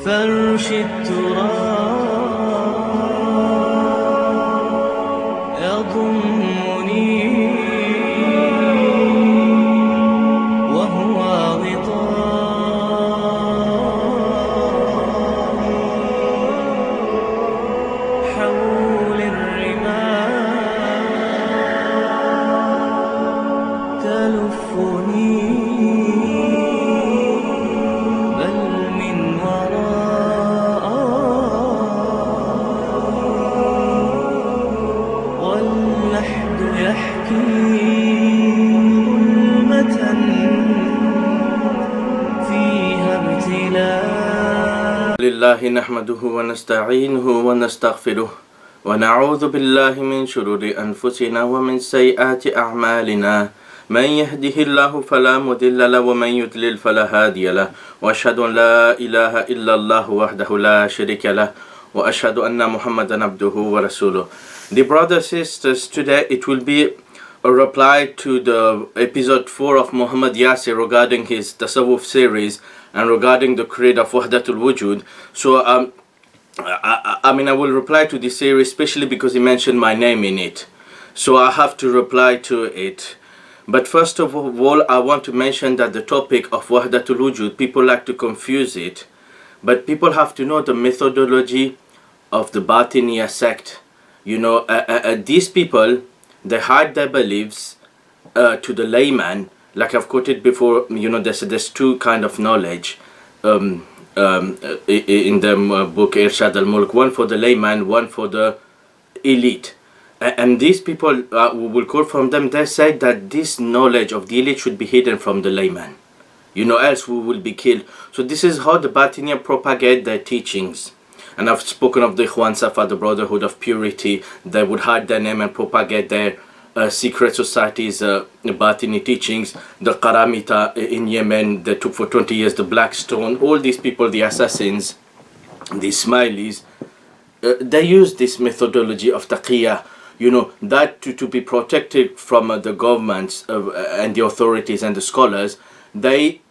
فرش التراب يضمني وهو غطاء حول الرمال تلفني لله نحمده ونستعينه ونستغفره ونعوذ بالله من شرور أنفسنا ومن سيئات أعمالنا من يهده الله فلا مضل له ومن يضلل فلا هادي له وأشهد أن لا إله إلا الله وحده لا شريك له وأشهد أن محمدا عبده ورسوله. Dear brothers and sisters, today it will be a reply to the episode 4 of Muhammad Yasir regarding his Tasawwuf series and regarding the creed of Wahdatul Wujud. So I will reply to this series especially because he mentioned my name in it. So I have to reply to it. But first of all, I want to mention that the topic of Wahdatul Wujud, people like to confuse it. But people have to know the methodology of the Batiniya sect. You know, these people, they hide their beliefs to the layman. Like I've quoted before, you know, there's two kind of knowledge in the book Irshad al-Mulk, one for the layman, one for the elite. And these people, we will quote from them, they say that this knowledge of the elite should be hidden from the layman. You know, else we will be killed. So this is how the Batiniya propagate their teachings. And I've spoken of the Ikhwan Safa, the Brotherhood of Purity. They would hide their name and propagate their secret societies, Batini teachings. The Qaramita in Yemen, they took for 20 years the Black Stone. All these people, the assassins, the Ismailis, they use this methodology of taqiyya, you know, that to be protected from the governments and the authorities and the scholars. They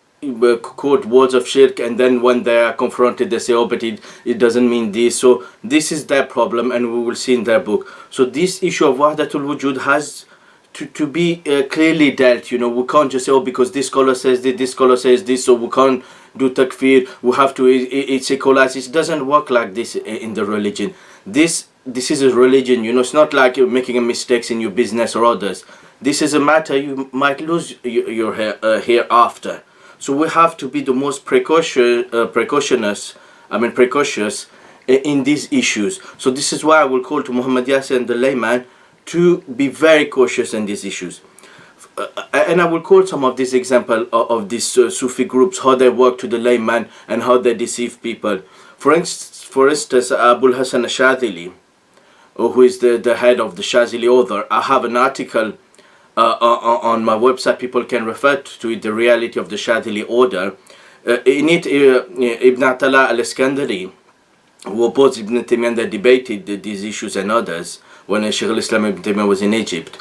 quote words of shirk, and then when they are confronted they say, oh, but it doesn't mean this. So this is their problem, and we will see in their book. So this issue of Wahdatul Wujud has to be clearly dealt. You know, we can't just say, oh, because this scholar says this scholar says this, so we can't do takfir, we have to secularize. It doesn't work like this in the religion. This is a religion, you know. It's not like you're making a mistakes in your business or others. This is a matter you might lose your hereafter. So we have to be the most precautious in these issues. So this is why I will call to Muhammad Yasir and the layman to be very cautious in these issues. And I will quote some of these examples of these Sufi groups, how they work to the layman and how they deceive people. For instance, Abul Hasan Shazili, who is the head of the Shazili order. I have an article on my website, people can refer to it, the reality of the Shazili order. In it, Ibn Atala al-Iskandari, who opposed Ibn Taymiyyah, they debated these issues and others when Shaykh al-Islam Ibn Taymiyyah was in Egypt.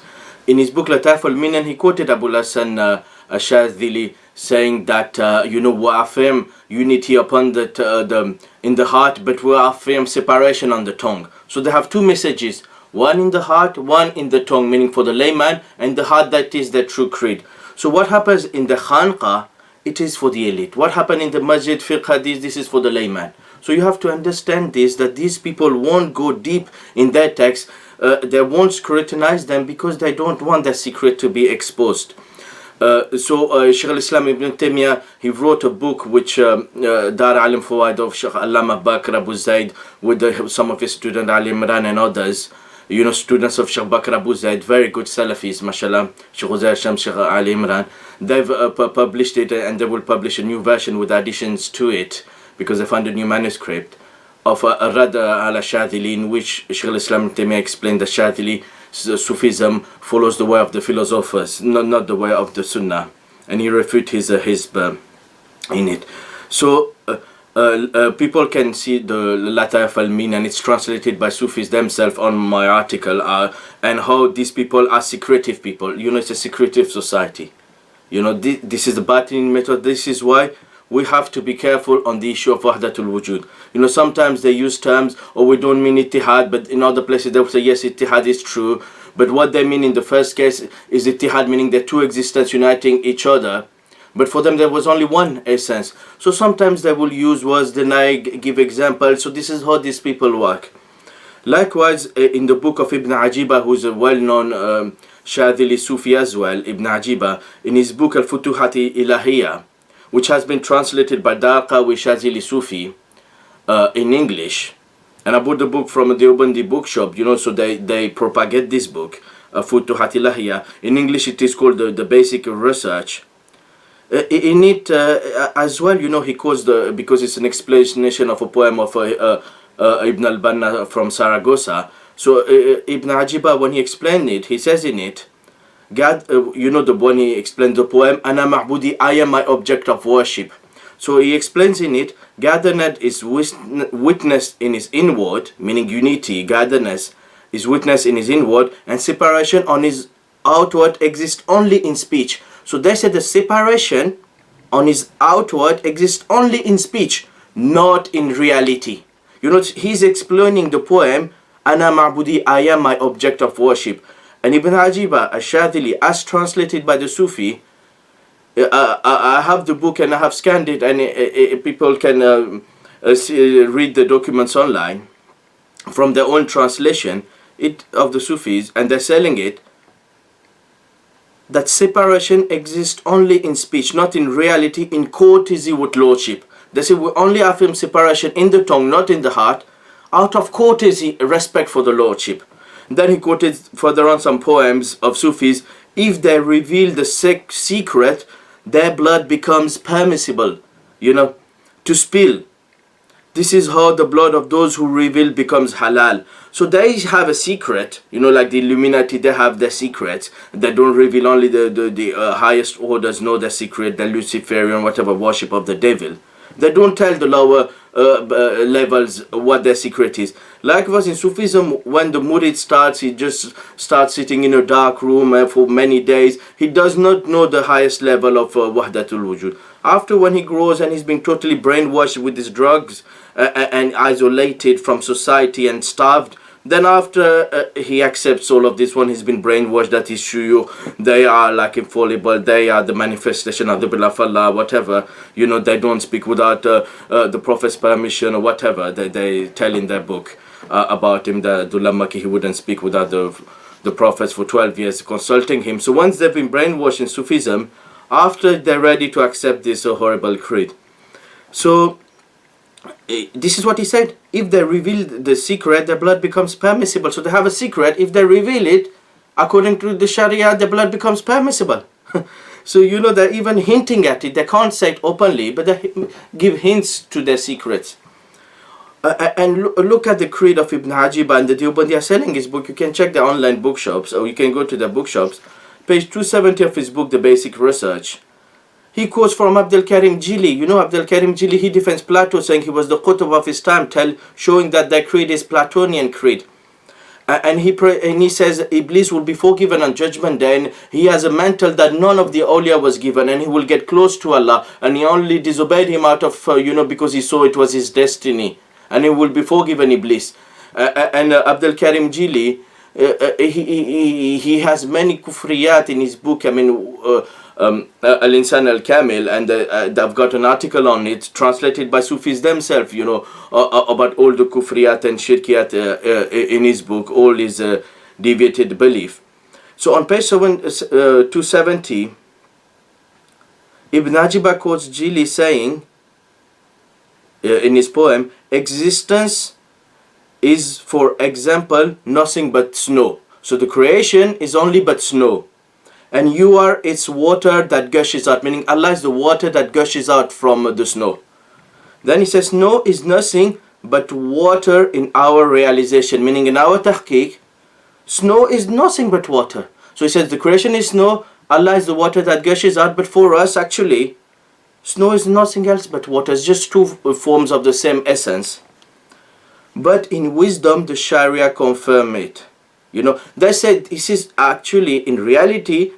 In his book Lataf al-Minan, he quoted Abu Hassan al-Shazili saying that, you know, we affirm unity upon in the heart, but we affirm separation on the tongue. So they have two messages. One in the heart, one in the tongue, meaning for the layman, and the heart, that is the true creed. So what happens in the khanqa, it is for the elite. What happened in the masjid, fiqh, hadith, this is for the layman. So you have to understand this, that these people won't go deep in their text. They won't scrutinize them because they don't want their secret to be exposed. Shaykh al-Islam Ibn Taymiyyah, he wrote a book which Dar Alim Fawaid of Shaykh Allama Bakr Abu Zaid with some of his students, Ali Imran and others. You know, students of Shaykh Bakr Abu Zaid, very good Salafis, mashallah, Shaykh Uzair Sham, Shaykh Ali Imran. They've published it, and they will publish a new version with additions to it because they found a new manuscript of Rad al-Shadhili, in which Shaykh al-Islam Taymiyyah explained that Shadhili Sufism follows the way of the philosophers, not the way of the Sunnah, and he refuted his hizb in it. So people can see the Lataf al-Min, and it's translated by Sufis themselves on my article, and how these people are secretive people. You know, it's a secretive society. You know, this is the Batini method. This is why we have to be careful on the issue of Wahdatul Wujud. You know, sometimes they use terms, or we don't mean ittihad, but in other places they will say, yes, ittihad is true. But what they mean in the first case is ittihad, meaning the two existences uniting each other. But for them there was only one essence. So sometimes they will use words, deny, give examples. So this is how these people work. Likewise, in the book of Ibn Ajibah, who is a well-known Shazili Sufi as well, Ibn Ajibah, in his book Al-Futuhat Ilahiyya, which has been translated by Daqawi Shazili Sufi in English. And I bought the book from a Deobandi bookshop, you know, so they propagate this book, Futuhat Ilahiyya. In English it is called the Basic Research. In it as well, you know, he quotes because it's an explanation of a poem of Ibn al-Banna from Saragossa. So Ibn Ajibah, when he explained it, he says in it, God, you know, when he explained the poem, Ana ma'budi, I am my object of worship. So he explains in it, gatherness is witnessed in his inward, meaning unity, gatherness is witnessed in his inward, and separation on his outward exists only in speech. So they said the separation on his outward exists only in speech, not in reality. You know, he's explaining the poem, Ana ma'budi, I am my object of worship. And Ibn Ajibah, Ash-Shadhili, as translated by the Sufi, I have the book and I have scanned it, and people can read the documents online from their own translation of the Sufis, and they're selling it, that separation exists only in speech, not in reality, in courtesy with lordship. They say we only affirm separation in the tongue, not in the heart, out of courtesy, respect for the lordship. Then he quoted further on some poems of Sufis. If they reveal the secret, their blood becomes permissible, you know, to spill. This is how the blood of those who reveal becomes halal. So they have a secret, you know, like the Illuminati, they have their secrets. They don't reveal, only the highest orders know their secret, the Luciferian, whatever, worship of the devil. They don't tell the lower levels what their secret is. Likewise in Sufism, when the murid starts, he just starts sitting in a dark room for many days. He does not know the highest level of Wahdatul Wujud. After, when he grows and he's been totally brainwashed with his drugs and isolated from society and starved, then after he accepts all of this, when he's been brainwashed that his shuyu, they are like infallible, they are the manifestation of the will of Allah, whatever, you know, they don't speak without the Prophet's permission or whatever they tell in their book about him, the Dulamaki, he wouldn't speak without the Prophets for 12 years consulting him. So once they've been brainwashed in Sufism, after they're ready to accept this horrible creed. So this is what he said, if they reveal the secret, their blood becomes permissible. So they have a secret, if they reveal it, according to the Sharia, the blood becomes permissible. So you know, they're even hinting at it. They can't say it openly, but they give hints to their secrets. And look at the creed of Ibn Ajibah, and the Deobandi are selling his book. You can check the online bookshops, or you can go to the bookshops. Page 270 of his book, The Basic Research. He quotes from Abdul Karim Jili. You know, Abdul Karim Jili, he defends Plato, saying he was the Qutb of his time, showing that their creed is Platonian creed. And he says Iblis will be forgiven on Judgment Day, and he has a mantle that none of the awliya was given, and he will get close to Allah, and he only disobeyed him out of, you know, because he saw it was his destiny, and he will be forgiven Iblis. And Abdul Karim Jili, he has many kufriyat in his book. I mean, Al-Insan Al-Kamil, and I've got an article on it translated by Sufis themselves, you know, about all the kufriyat and shirkiyat in his book, all his deviated belief. So on page 270, Ibn Ajibah quotes Jili saying in his poem, existence is, for example, nothing but snow. So the creation is only but snow. And you are its water that gushes out, meaning Allah is the water that gushes out from the snow. Then he says, snow is nothing but water in our realization, meaning in our tahqiq, snow is nothing but water. So he says the creation is snow, Allah is the water that gushes out, but for us actually, snow is nothing else but water. It's just two forms of the same essence. But in wisdom, the Sharia confirm it. You know, they said this is actually, in reality,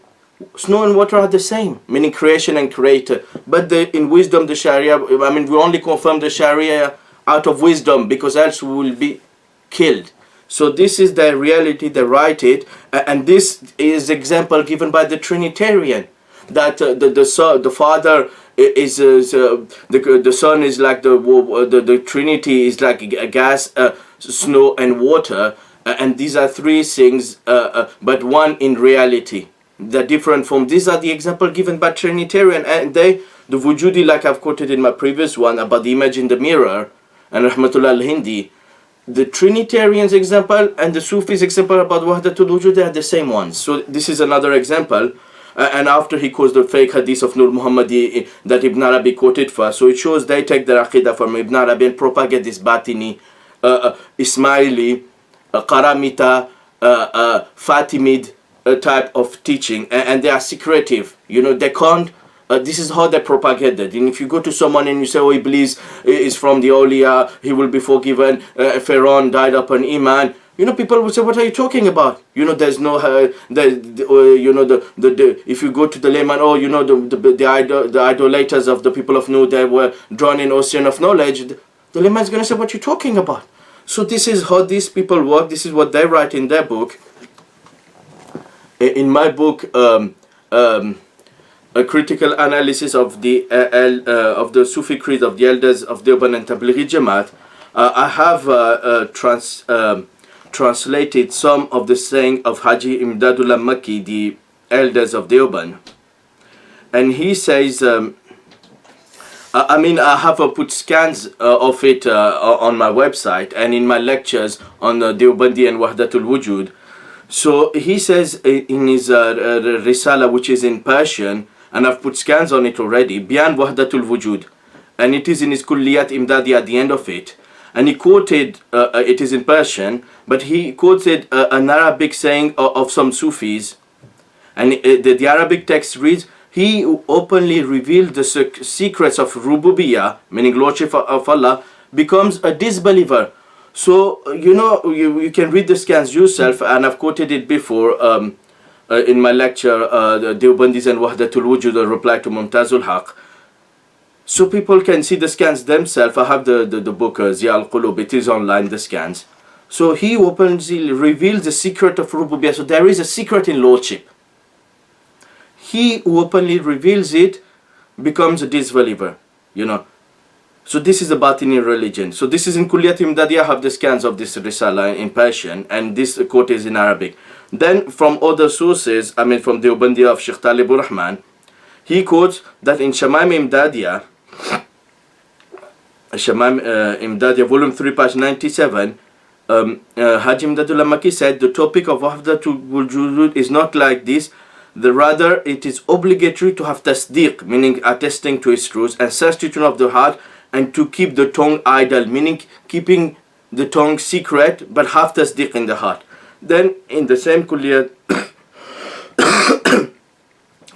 Snow and water are the same, meaning creation and creator. But in wisdom, the Sharia, I mean, we only confirm the Sharia out of wisdom, because else we will be killed. So this is the reality, they write it, and this is example given by the Trinitarian, that the Father is the Son is like the Trinity is like a gas, snow and water, and these are three things, but one in reality. The different form. These are the example given by Trinitarian, and the Wujudi, like I've quoted in my previous one about the image in the mirror, and Rahmatullah al-Hindi, the Trinitarian's example and the Sufis example about Wahdatul Wujud, they are the same ones. So this is another example. And after he quotes the fake hadith of Nur Muhammad that Ibn Arabi quoted first, so it shows they take their aqidah from Ibn Arabi and propagate this Batini, Ismaili, Karamita, Fatimid type of teaching, and they are secretive. You know, they can't. This is how they propagated. And if you go to someone and you say, "Oh, Iblis is from the Awliya, he will be forgiven. Pharaoh died upon Iman." You know, people will say, "What are you talking about?" You know, there's no, you know, if you go to the layman, oh, you know, the idolaters of the people of Nuh, they were drawn in ocean of knowledge. The layman is going to say, "What are you talking about?" So this is how these people work. This is what they write in their book. In my book, a critical analysis of the Sufi creed of the elders of Deobandi and Tablighi Jamaat, I have translated some of the saying of Haji Imdadullah Makki, the elders of Deoband. And he says, I mean, I have put scans of it on my website and in my lectures on Deobandi and Wahdatul Wujud. So he says in his Risala, which is in Persian, and I've put scans on it already, Biyan Wahdatul Wujud, and it is in his Kulliyat Imdadi at the end of it. And he quoted, it is in Persian, but he quoted an Arabic saying of some Sufis. And the Arabic text reads, "He who openly revealed the secrets of Rububiyyah, meaning Lordship of Allah, becomes a disbeliever." So, you know, you can read the scans yourself, and I've quoted it before in my lecture, Deobandis and Wahdatul Wujud, a reply to Mumtazul Haq. So people can see the scans themselves. I have the book, Ziya al-Qulub, it is online, the scans. So he openly reveals the secret of Rububiyyah. So there is a secret in Lordship. He who openly reveals it becomes a disbeliever, you know. So this is a Batini religion. So this is in Kulliyat Imdadi. I have the scans of this Risala in Persian, and this quote is in Arabic. Then from other sources, I mean from Deobandi of Sheikh Talibur Rahman, he quotes that in Shamaim Imdadiya, Imdadiya, volume 3, page 97, Haji Imdadullah Makki said, the topic of Wahdatul Wujud is not like this. Rather, it is obligatory to have tasdeeq, meaning attesting to its truth, and certitude of the heart, and to keep the tongue idle, meaning keeping the tongue secret, but have tasdeeq in the heart. Then, in the same Kulliyat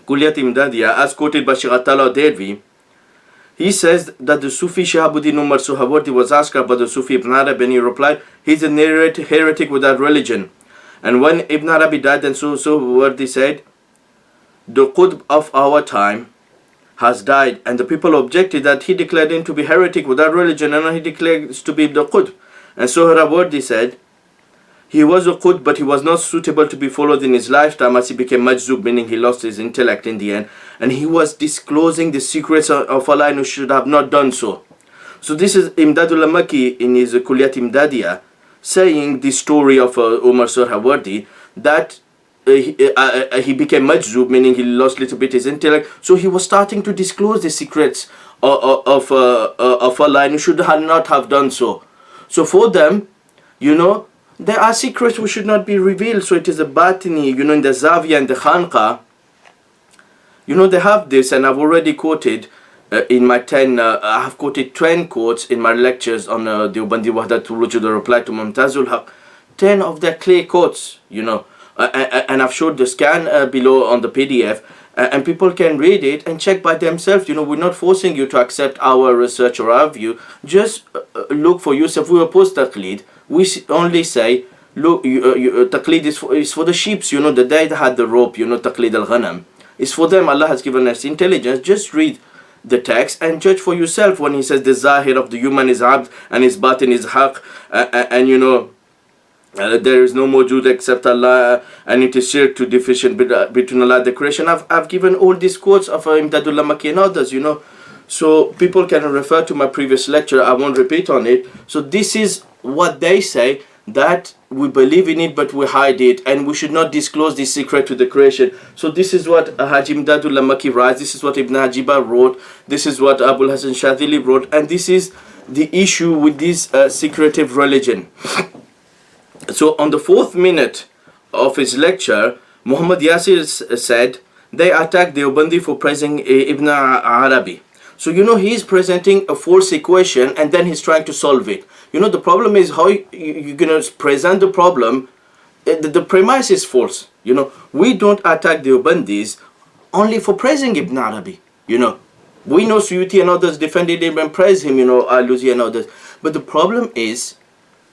Imdadiya, as quoted by Shaykh Atala Dervi, he says that the Sufi Shahabuddin Umar Suhawardi was asked about the Sufi Ibn Arabi, and he replied, "He's a heretic without religion." And when Ibn Arabi died, then Suhawardi said, "The Qutb of our time has died," and the people objected that he declared him to be heretic without religion, and he declares to be the Qutb. And Suhawardi said, "He was a Qutb, but he was not suitable to be followed in his lifetime, as he became majzub, meaning he lost his intellect in the end, and he was disclosing the secrets of Allah, and he should have not done so." So this is Imdadullah Makki in his Kulliyat Imdadiya saying the story of Umar Suhawardi, that he became majzub, meaning he lost a little bit his intellect. So he was starting to disclose the secrets of Allah, and he should not have done so. So for them, you know, there are secrets which should not be revealed. So it is a batini, you know, in the Zavia and the Khanqa, you know, they have this, and I've already quoted in my 10, I have quoted 10 quotes in my lectures on Deobandi Wahdatul Wujud, the reply to Mumtazul Haq. 10 of their clear quotes, you know, and I've showed the scan below on the PDF, and people can read it and check by themselves. You know, we're not forcing you to accept our research or our view. Just look for yourself. We oppose taqlid. We only say, look, taqlid is for the sheep. You know, the day they had the rope, you know, taqlid al-ghanam. It's for them. Allah has given us intelligence. Just read the text and judge for yourself. When he says the zahir of the human is abd and his batin is haq, and there is no mawjood except Allah, and it is shirk to deficient between Allah and the creation. I've given all these quotes of Imdadullah Maki and others, so people can refer to my previous lecture. I won't repeat on it. So this is what they say, that we believe in it but we hide it, and we should not disclose this secret to the creation. So this is what Haji Imdadullah Maki writes, this is what Ibn Ajibah wrote, this is what Abul Hasan Shazili wrote, and this is the issue with this secretive religion. So on the 4th minute of his lecture, Muhammad Yasir said, they attacked Deobandi for praising Ibn Arabi. So he's presenting a false equation and then he's trying to solve it. The problem is how you're going to present the problem. The premise is false. We don't attack Deobandis only for praising Ibn Arabi. We know Suyuti and others defended him and praised him, Al-Luzi and others. But the problem is,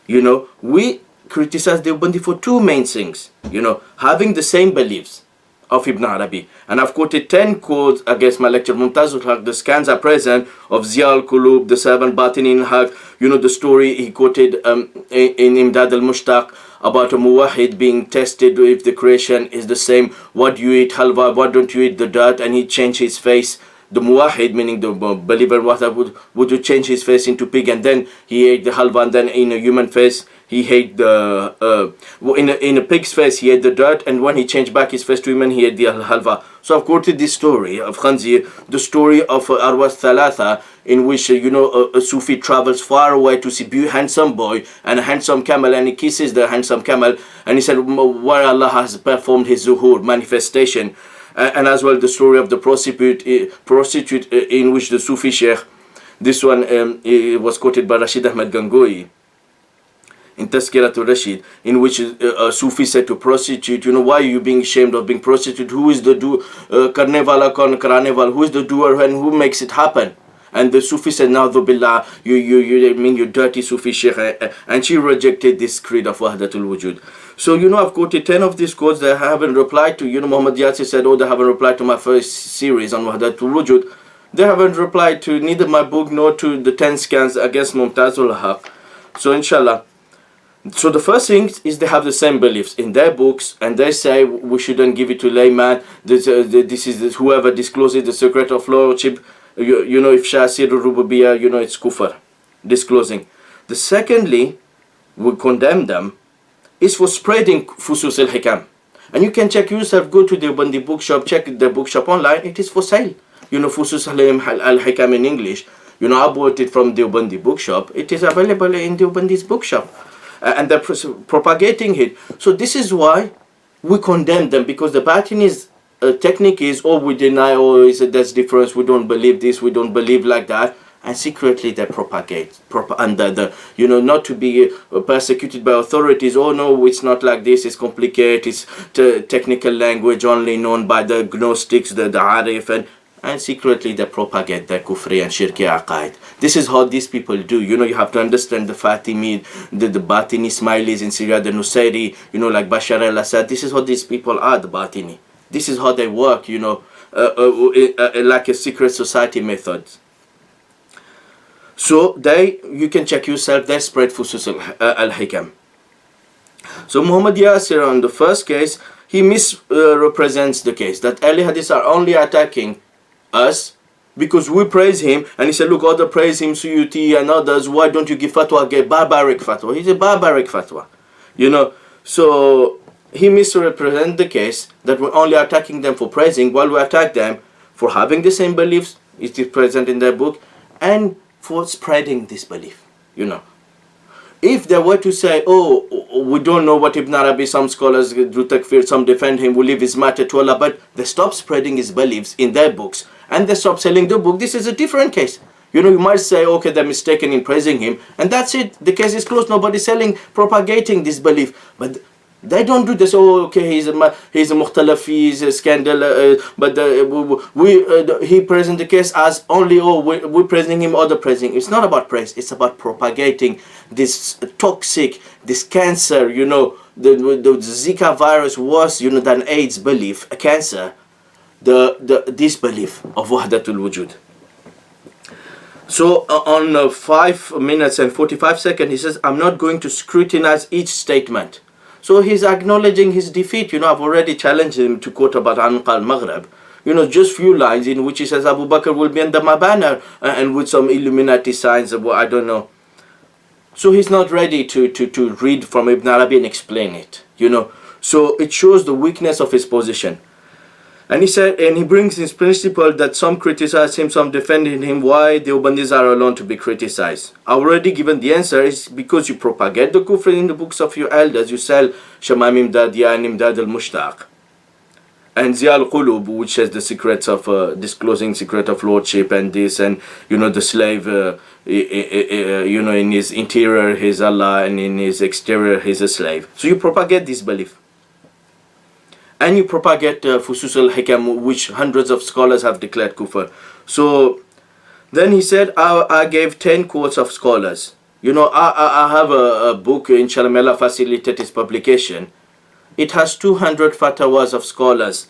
we criticize Deobandi for two main things. Having the same beliefs of Ibn Arabi. And I've quoted 10 quotes against my lecture, Mumtazul Haq. The scans are present of Ziya al-Qulub, the 7 Batinin Haq. The story he quoted in Imdad al-Mushtaq about a muwahid being tested if the creation is the same. What do you eat halwa? What don't you eat the dirt? And he changed his face. The muwahid, meaning the believer, would change his face into pig, and then he ate the halwa, and then in a human face he ate the in a pig's face he ate the dirt, and when he changed back his face to human he ate the halwa. So I've quoted this story of Khanzir, the story of Arwas Thalatha, in which a Sufi travels far away to see a handsome boy and a handsome camel, and he kisses the handsome camel, and he said where Allah has performed his zuhur, manifestation. And as well the story of the prostitute in which the Sufi Sheikh, this one it was quoted by Rashid Ahmed Gangohi in Tazkiratul Rashid, in which a Sufi said to prostitute, why are you being ashamed of being prostitute? Who is the carnival, who is the doer and who makes it happen? And the Sufi said, Na'udhu billah, you dirty Sufi Sheikh. And she rejected this creed of Wahdatul Wujud. So, I've quoted 10 of these quotes that I haven't replied to. Muhammad Yasir said, they haven't replied to my first series on Wahdatul Wujud. They haven't replied to neither my book nor to the 10 scans against Mumtazul Haq. So, inshallah. So the first thing is they have the same beliefs in their books, and they say we shouldn't give it to layman. This is whoever discloses the secret of lordship. If Shasir Rububiya, it's kufr, disclosing. The secondly, we condemn them, is for spreading Fusus Al-Hikam. And you can check yourself, go to the Deobandi bookshop, check the bookshop online, it is for sale. Fusus Al-Hikam in English. I bought it from the Deobandi bookshop. It is available in Deobandi's bookshop. And they're propagating it. So this is why we condemn them, because the Batinist technique is, we deny, there's difference, we don't believe this, we don't believe like that, and secretly they propagate under not to be persecuted by authorities. No, it's not like this, it's complicated, it's technical language only known by the Gnostics, the Arif, and secretly they propagate their kufri and shirki aqaid. This is how these people do. You have to understand the Fatimi, the Batini Ismailis in Syria, the Nusayri, like Bashar al-Assad. This is how these people are, the Batini. This is how they work, like a secret society method. So you can check yourself, they spread Fusus al-Hikam. So Muhammad Yasir, on the first case, he misrepresents the case, that Ahli Hadith are only attacking us because we praise him, and he said, look, others praise him, Suyuti and others, why don't you give fatwa, get barbaric fatwa? He's a barbaric fatwa, So he misrepresents the case that we're only attacking them for praising, while we attack them for having the same beliefs, it is present in their book, and for spreading this belief, If they were to say, we don't know what Ibn Arabi, some scholars do takfir, some defend him, we leave his matter to Allah, but they stop spreading his beliefs in their books, and they stop selling the book, this is a different case. You might say, okay, they're mistaken in praising him, and that's it, the case is closed, nobody's propagating this belief. But they don't do this, okay, he's a mukhtalaf, he's a scandal, but he presents the case as only, we're praising him, other praising. It's not about praise, it's about propagating this toxic, this cancer, the Zika virus worse, than AIDS belief, a cancer. the disbelief of Wahdatul Wujud. So on 5 minutes and 45 seconds, he says, I'm not going to scrutinize each statement. So he's acknowledging his defeat. I've already challenged him to quote about Anqa al-Maghrib. Just few lines in which he says Abu Bakr will be under my banner and with some Illuminati signs, I don't know. So he's not ready to read from Ibn Arabi and explain it, So it shows the weakness of his position. And he said, and he brings his principle that some criticize him, some defending him. Why Deobandis are alone to be criticized? I already given the answer. Is because you propagate the kufr in the books of your elders. You sell Shamam Imdad and Imdad al-Mushtaq. And Ziya al-Qulub, which has the secrets of disclosing secret of lordship and this, and the slave, in his interior he's Allah and in his exterior he's a slave. So you propagate this belief. And you propagate Fusus Al-Hikam, which hundreds of scholars have declared kufr. So then he said, I gave 10 quotes of scholars. I have a book, inshallah, may Allah facilitate its publication. It has 200 fatwas of scholars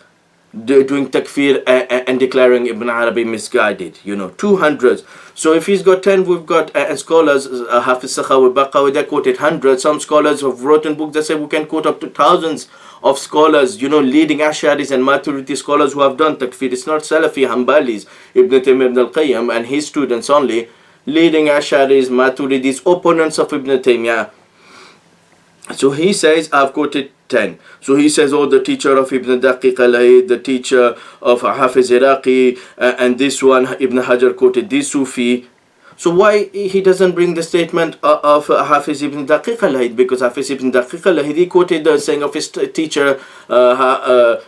doing takfir and declaring Ibn Arabi misguided. 200. So if he's got 10, we've got scholars, Hafiz Sakhawi, Baqawi, they quoted hundreds. Some scholars have written books that say we can quote up to thousands of scholars, leading Ash'aris and Maturidi scholars who have done takfir. It's not Salafi, Hanbalis, Ibn Taymiyyah Ibn al-Qayyim and his students only, leading Ash'aris, Maturidis, opponents of Ibn Taymiyyah. So he says, I've quoted 10. So he says, the teacher of Ibn Daqiq al-Aid, the teacher of Hafiz Iraqi, and this one, Ibn Hajar quoted this Sufi. So why he doesn't bring the statement of Hafiz ibn Daqiq al-Aid? Because Hafiz ibn Daqiq al-Aid, he quoted the saying of his teacher,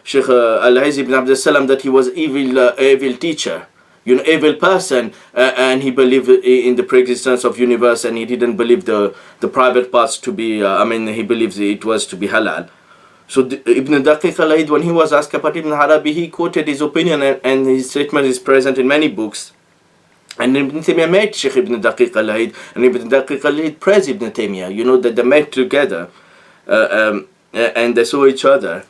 Sheikh Al-Aziz ibn Abdul Salam, that he was evil teacher. Evil person, and he believed in the pre-existence of universe, and he didn't believe the private parts to be, he believes it was to be halal. So Ibn Daqiq al-Aid, when he was asked about Ibn Arabi, he quoted his opinion, and his statement is present in many books. And Ibn Taymiyyah met Sheikh Ibn Daqiq al-Aid, and Ibn Daqiq al-Aid praised Ibn Taymiyyah, that they met together, and they saw each other.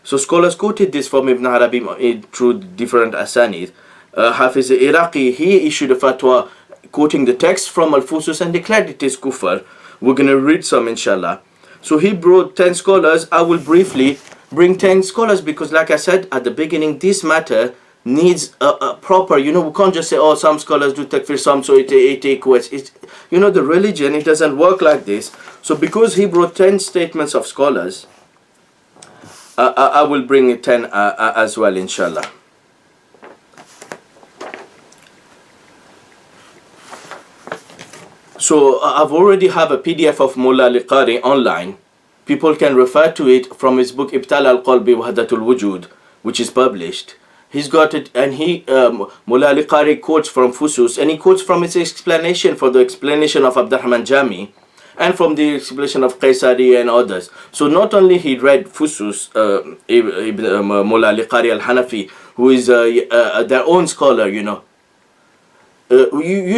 So scholars quoted this from Ibn Arabi through different asanid. Hafiz Iraqi, he issued a fatwa quoting the text from Al-Fusus and declared it is kufr. We're going to read some, inshallah. So he brought 10 scholars. I will briefly bring 10 scholars because, like I said at the beginning, this matter needs a proper, we can't just say, some scholars do takfir, some, so it equates. The religion, it doesn't work like this. So because he brought 10 statements of scholars, I will bring 10 as well, inshallah. So I've already have a PDF of Mulla Qari online. People can refer to it from his book Ibtal al-Qalbi Wahdatul Wujud, which is published. He's got it, and Mulla Qari quotes from Fusus, and he quotes from his explanation for the explanation of Abdurrahman Jami, and from the explanation of Qaisari and others. So not only he read Fusus, Mulla Qari al-Hanafi, who is their own scholar, you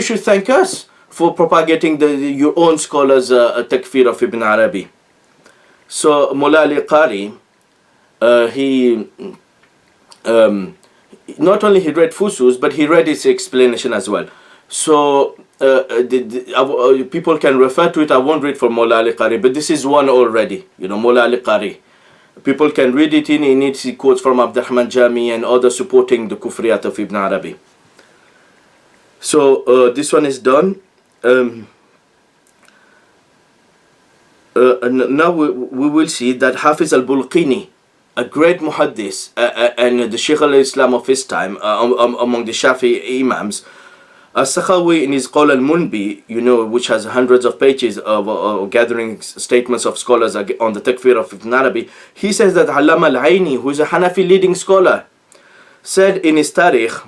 should thank us for propagating your own scholars' takfir of Ibn Arabi. So Mulla Qari, he not only he read Fusus, but he read its explanation as well. So people can refer to it. I won't read for Mulla Qari, but this is one already. Mulla Qari. People can read it in it. He quotes from Abdurrahman Jami and others supporting the kufriyat of Ibn Arabi. So this one is done. Now we will see that Hafiz al-Bulqini, a great muhaddis and the Shaykh al-Islam of his time, among the Shafi Imams, Sakhawi in his Qawl al-Munbi, which has hundreds of pages of gathering statements of scholars on the takfir of Ibn Arabi, he says that Allama al-Aini, who is a Hanafi leading scholar, said in his Tarikh,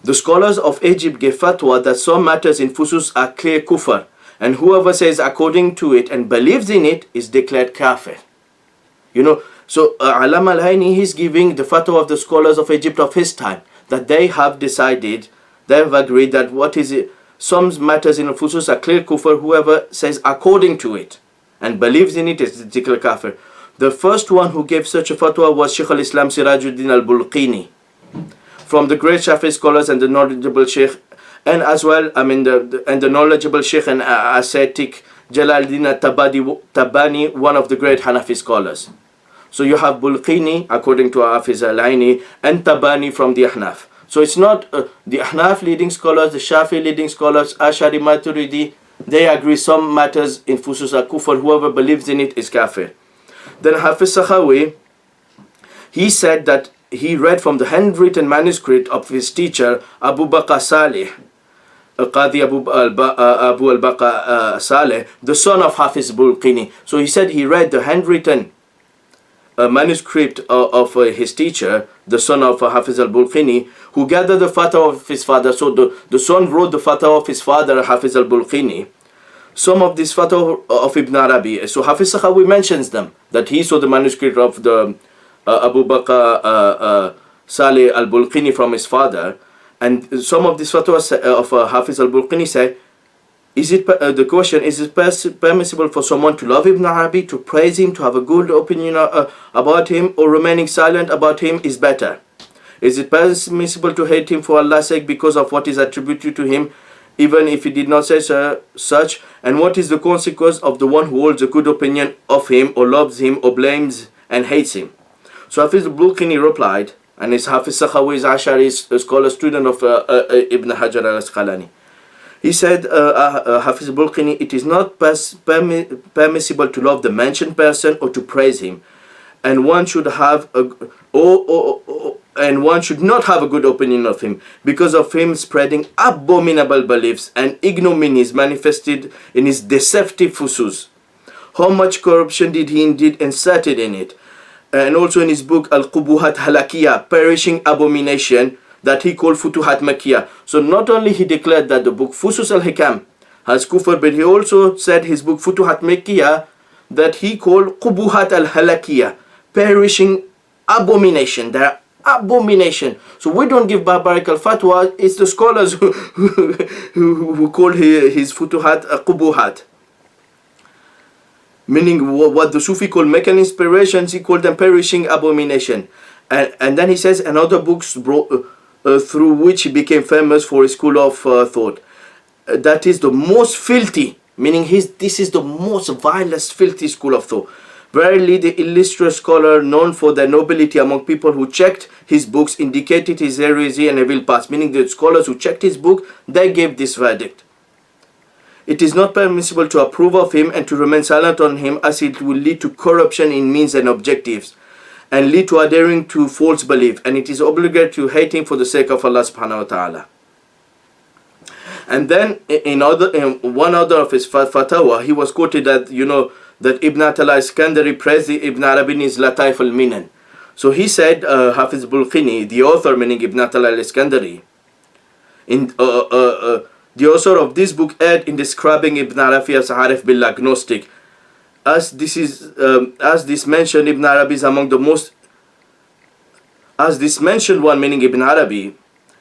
the scholars of Egypt gave fatwa that some matters in Fusus are clear kufr, and whoever says according to it and believes in it is declared kafir. So Allama al-Aini, he's giving the fatwa of the scholars of Egypt of his time, that they have decided, they have agreed that some matters in Fusus are clear kufr, whoever says according to it and believes in it is declared kafir. The first one who gave such a fatwa was Shaykh al-Islam Sirajuddin al-Bulqini. from the great Shafi scholars and the knowledgeable Sheikh, and as well, the knowledgeable Sheikh and ascetic Jalaluddin Tabani, one of the great Hanafi scholars. So you have Bulqini, according to Hafiz al-Aini, and Tabani from the Ahnaf. So it's not the Ahnaf leading scholars, the Shafi leading scholars, Ashari Maturidi, they agree some matters in Fusus are kufr, whoever believes in it is kafir. Then Hafiz Sakhawi, he said that he read from the handwritten manuscript of his teacher Abu Bakr Saleh, Qadi Abu al-Baqa Saleh, the son of Hafiz Bulqini. So he said he read the handwritten manuscript of his teacher, the son of Hafiz al-Bulqini, who gathered the fatwa of his father. So the son wrote the fatwa of his father, Hafiz al-Bulqini. Some of this fatwa of Ibn Arabi. So Hafiz Sakhawi mentions them, that he saw the manuscript of the Abu Bakr Saleh al-Bulqini from his father. And some of these fatwas of Hafiz al-Bulqini say, the question, is it permissible for someone to love Ibn Arabi, to praise him, to have a good opinion about him, or remaining silent about him is better? Is it permissible to hate him for Allah's sake because of what is attributed to him, even if he did not say such? And what is the consequence of the one who holds a good opinion of him, or loves him, or blames and hates him? So Hafiz al-Bulqini replied, and is Hafiz Sakhawi is Ashari scholar, student of Ibn Hajar al-Asqalani. He said, Hafiz al-Bulqini, it is not permissible to love the mentioned person or to praise him, and one should have and one should not have a good opinion of him because of him spreading abominable beliefs and ignominies manifested in his deceptive fusus. How much corruption did he indeed inserted in it? And also in his book Al-Qubuhat Halakiya, perishing abomination, that he called Futuhat Makkiyah. So not only he declared that the book Fusus Al-Hikam has kufr, but he also said his book Futuhat Makkiyah that he called Qubuhat Al-Halakiyah, perishing abomination. They are abomination. So we don't give barbaric al-fatwa, it's the scholars who call his Futuhat Qubuhat. Meaning what the Sufi call Meccan inspirations, he called them perishing abomination. And then he says another books through which he became famous for his school of thought. That is the most filthy, meaning this is the most vilest, filthy school of thought. Verily the illustrious scholar, known for their nobility among people who checked his books, indicated his heresy and evil past. Meaning the scholars who checked his book, they gave this verdict. It is not permissible to approve of him and to remain silent on him, as it will lead to corruption in means and objectives, and lead to adhering to false belief, and it is obligatory to hate him for the sake of Allah subhanahu wa ta'ala. And then in one other of his fatwa, he was quoted that, that Ibn al-Iskandari praised Ibn Arabi in his Lataif al-Minan. So he said, Hafiz Bulqini, the author, meaning Ibn al-Iskandari, the author of this book erred in describing Ibn Arabi as Arif bil agnostic. As this mentioned, Ibn Arabi is among the most, as this mentioned one, meaning Ibn Arabi,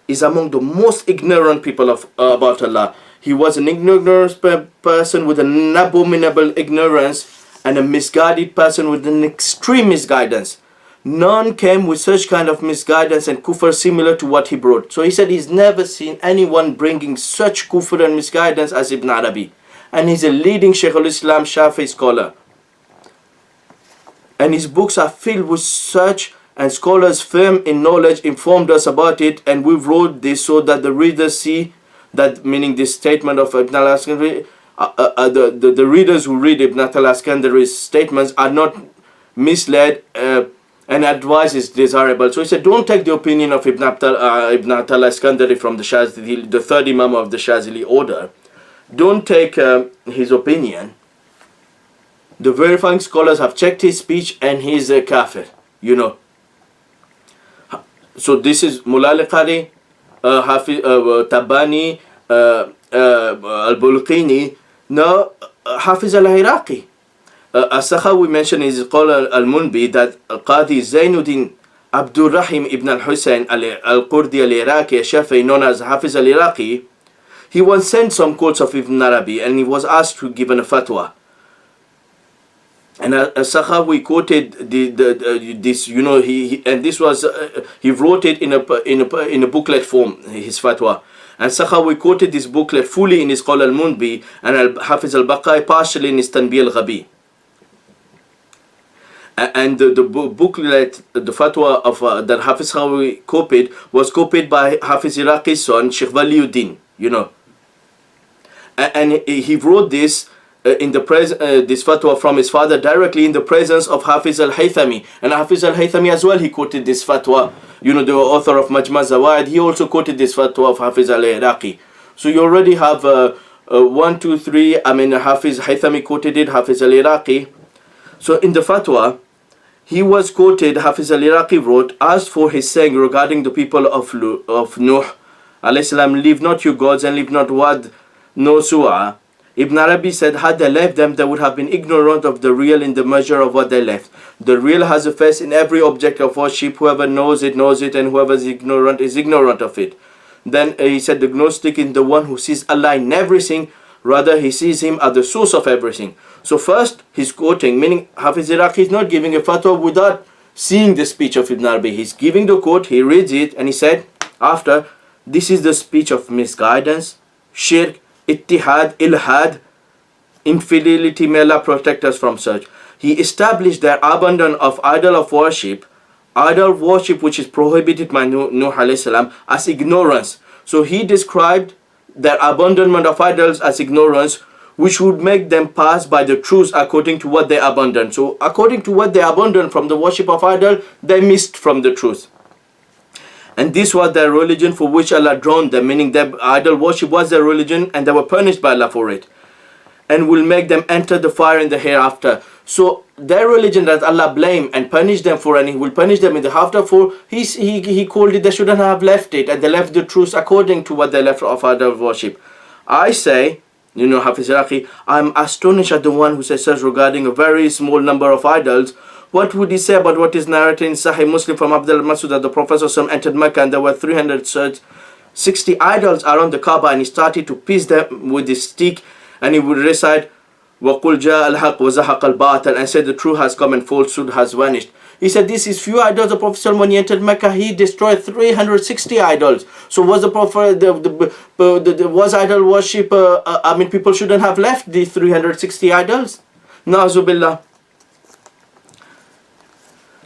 is among the most ignorant people about Allah. He was an ignorant person with an abominable ignorance, and a misguided person with an extreme misguidance. None came with such kind of misguidance and kufr similar to what he brought. So he said he's never seen anyone bringing such kufr and misguidance as Ibn Arabi. And he's a leading Shaykh al-Islam Shafi scholar. And his books are filled with such, and scholars firm in knowledge informed us about it, and we wrote this so that the readers see that, meaning this statement of Ibn al-Iskandari, the readers who read Ibn al-Iskandari's statements are not misled, and advice is desirable. So he said, don't take the opinion of Ibn al-Iskandari from the Shazili, the third Imam of the Shazili order. Don't take his opinion. The verifying scholars have checked his speech, and he is a kafir, So this is Mulla al-Qari, Tabani, al-Bulqini. Now Hafiz al-Iraqi. As-Sakhawi mentioned in his Qawl al-Munbi that Qadi Zainuddin Abdul Rahim ibn al-Hussein al-Qurdi al-Iraqi, a Shafi'i known as Hafiz al-Iraqi, he once sent some quotes of Ibn Arabi, and he was asked to give a fatwa. And Sakhawi quoted this, you know, and this was he wrote it in a booklet form, his fatwa. And Sakhawi quoted this booklet fully in his Qawl al-Mundbi, and Hafiz al-Baqai partially in his Tanbih al-Ghabi. And the booklet, the fatwa of that Hafiz Sakhawi copied, was copied by Hafiz Iraqi's son, Sheikh Waliuddin, you know. And he wrote this in the this fatwa from his father directly in the presence of Hafiz al-Haythami. And Hafiz al-Haythami as well, he quoted this fatwa. You know, the author of Majma' Zawaid, he also quoted this fatwa of Hafiz al-Iraqi. So you already have 1, 2, 3. I mean, Hafiz Haythami quoted it, Hafiz al-Iraqi. So in the fatwa, he was quoted, Hafiz al-Iraqi wrote, as for his saying regarding the people of Nuh, alayhi salam, leave not your gods and leave not Wad, no Su'a. Ibn Arabi said, had they left them, they would have been ignorant of the real in the measure of what they left. The real has a face in every object of worship. Whoever knows it, and whoever is ignorant of it. Then he said, the Gnostic is the one who sees Allah in everything. Rather, he sees him as the source of everything. So first, he's quoting, meaning Hafiz Iraqi is not giving a fatwa without seeing the speech of Ibn Arabi. He's giving the quote, he reads it, and he said, after, this is the speech of misguidance, shirk, ittihad, ilhad, infidelity. May Allah protect us from such. He established their abandon of idol worship which is prohibited by Nuh alayhi salam, as ignorance. So he described their abandonment of idols as ignorance, which would make them pass by the truth according to what they abandoned. So according to what they abandoned from the worship of idol, they missed from the truth. And this was their religion for which Allah drowned them, meaning their idol worship was their religion and they were punished by Allah for it. And will make them enter the fire in the hereafter. So their religion that Allah blamed and punished them for, and He will punish them in the hereafter for, he called it, they shouldn't have left it, and they left the truth according to what they left of idol worship. I say, you know, Hafiz Iraqi, I'm astonished at the one who says such regarding a very small number of idols. What would he say about what is narrated in Sahih Muslim from Abdul Masud that the Prophet entered Mecca and there were 360 idols around the Kaaba, and he started to pierce them with his stick, and he would recite, وَقُلْ جَاءَ الْحَقُّ وَزَهَقَ الْبَاطِلُ, and said the truth has come and falsehood has vanished. He said this is few idols. The Prophet when he entered Mecca, he destroyed 360 idols. So was the Prophet, was idol worship, I mean, people shouldn't have left the 360 idols? Na'uzubillah.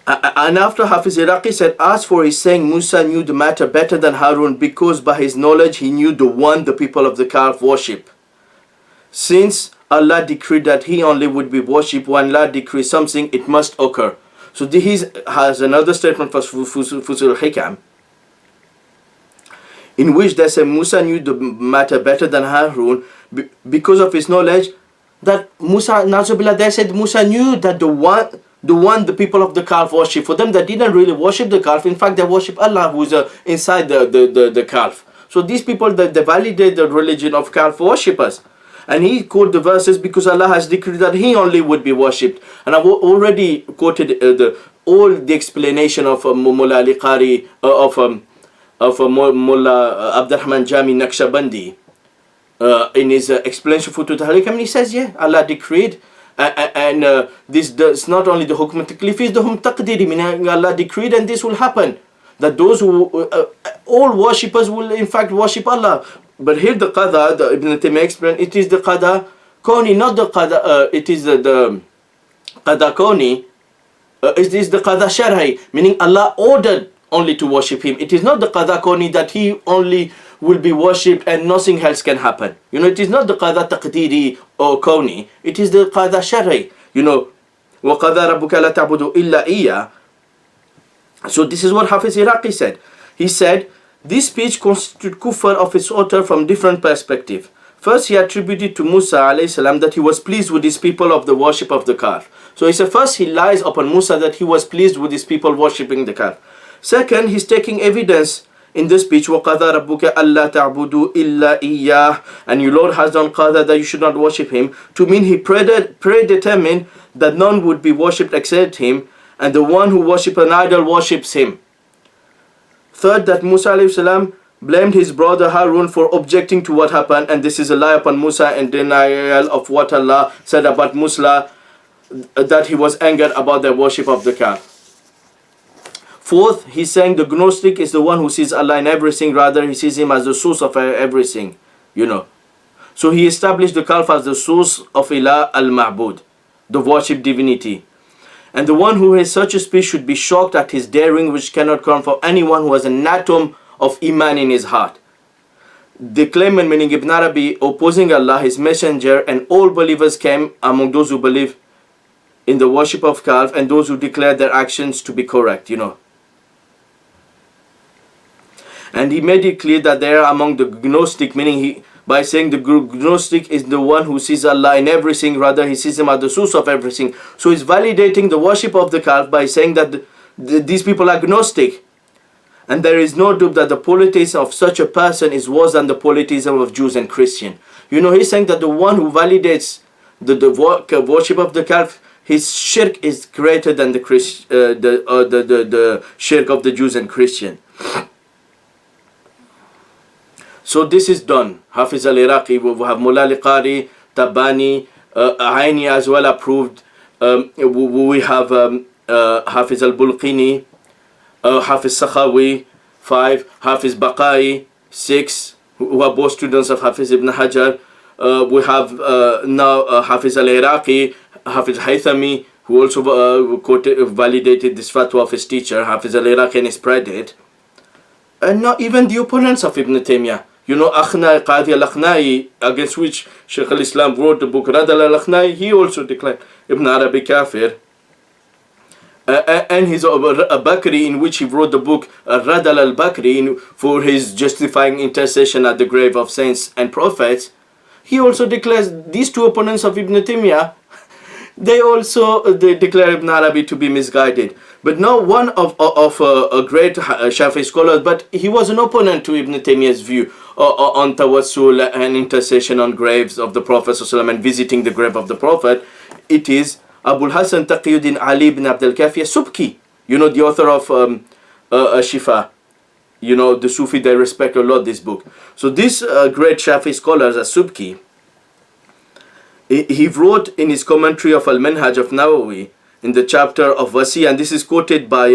And after Hafiz Iraqi said, as for his saying Musa knew the matter better than Harun, because by his knowledge he knew the people of the Kahf worship. Since Allah decreed that he only would be worshipped, when Allah decrees something, it must occur. So this has another statement for Fusus Al-Hikam, in which they say Musa knew the matter better than Harun because of his knowledge. That Musa, Nazubillah, they said Musa knew that the people of the Kahf worship. For them, they didn't really worship the Kahf. In fact, they worship Allah who is inside the Kahf. So these people, they validate the religion of Kahf worshippers. And he quoted the verses because Allah has decreed that he only would be worshipped. And I've already quoted all the explanation of Mulla Ali Qari, of Mulla Abdurrahman Jami Naqshbandi in his explanation for Al-Hikam. And he says, yeah, Allah decreed. And this does not only the hukm taklif, is the hukm taqdiri, meaning Allah decreed and this will happen. That those who, all worshippers will in fact worship Allah. But here the qada, the Ibn Taymiyyah explained, it is the qada koni, not the qada, it is the qada koni, it is the qada shar'i, meaning Allah ordered only to worship Him. It is not the qada koni that He only will be worshipped and nothing else can happen. You know, it is not the qada taqdiri or koni, it is the qada shar'i. You know, وَقَضَى رَبُّكَ لَا تَعْبُدُوا إِلَّا إِيَّهُ. So this is what Hafiz Iraqi said. He said, this speech constitutes kufr of its author from different perspectives. First, he attributed to Musa alayhi salam that he was pleased with his people of the worship of the Kahf. So he said, first he lies upon Musa that he was pleased with his people worshipping the Kahf. Second, he's taking evidence in this speech, وَقَضَى رَبُّكَ أَلَّا تَعْبُدُوا إِلَّا إِيَّهُ, and your Lord has done qada that you should not worship Him, to mean He predetermined that none would be worshipped except Him, and the one who worships an idol worships Him. Third, that Musa alayhi salam blamed his brother Harun for objecting to what happened, and this is a lie upon Musa and denial of what Allah said about Musa, that he was angered about the worship of the calf. Fourth, he's saying the Gnostic is the one who sees Allah in everything, rather he sees him as the source of everything, you know. So he established the calf as the source of Ilah al-Ma'bud, the worship divinity. And the one who has such a speech should be shocked at his daring, which cannot come from anyone who has an atom of Iman in his heart. The claimant, meaning Ibn Arabi, opposing Allah, his messenger, and all believers came among those who believe in the worship of calf and those who declare their actions to be correct, you know. And he made it clear that they are among the Gnostic, meaning by saying the Gnostic is the one who sees Allah in everything, rather he sees him as the source of everything. So he's validating the worship of the calf by saying that these people are Gnostic. And there is no doubt that the polytheism of such a person is worse than the polytheism of Jews and Christians. You know, he's saying that the one who validates the worship of the calf, his shirk is greater than the shirk of the Jews and Christians. So this is done. Hafiz al-Iraqi, we have Mulla Qari, Tabani, Aini as well approved. We have Hafiz al-Bulqini, Hafiz Sakhawi, 5, Hafiz Baqai, 6, who are both students of Hafiz ibn Hajar. We have now Hafiz al-Iraqi, Hafiz Haythami, who also validated this fatwa of his teacher, Hafiz al-Iraqi, and spread it. And not even the opponents of Ibn Taymiyyah. You know, Qadi al-Akhnai, against which Shaykh al-Islam wrote the book Rad al-Akhnai, he also declared Ibn Arabi kafir. And his Bakri, in which he wrote the book Rad al-Bakri for his justifying intercession at the grave of saints and prophets, he also declares these two opponents of Ibn Taymiyyah, they declare Ibn Arabi to be misguided. But now one of a great Shafi'i scholar, but he was an opponent to Ibn Taymiyyah's view on tawassul and intercession on graves of the Prophet ﷺ and visiting the grave of the Prophet. It is Abul Hasan Taqiyuddin Ali ibn Abdul Kafi Subki, you know, the author of Shifa, you know, the Sufi, they respect a lot this book. So this great Shafi'i scholar, Subki, he wrote in his commentary of Al-Manhaj of Nawawi in the chapter of Wasi, and this is quoted by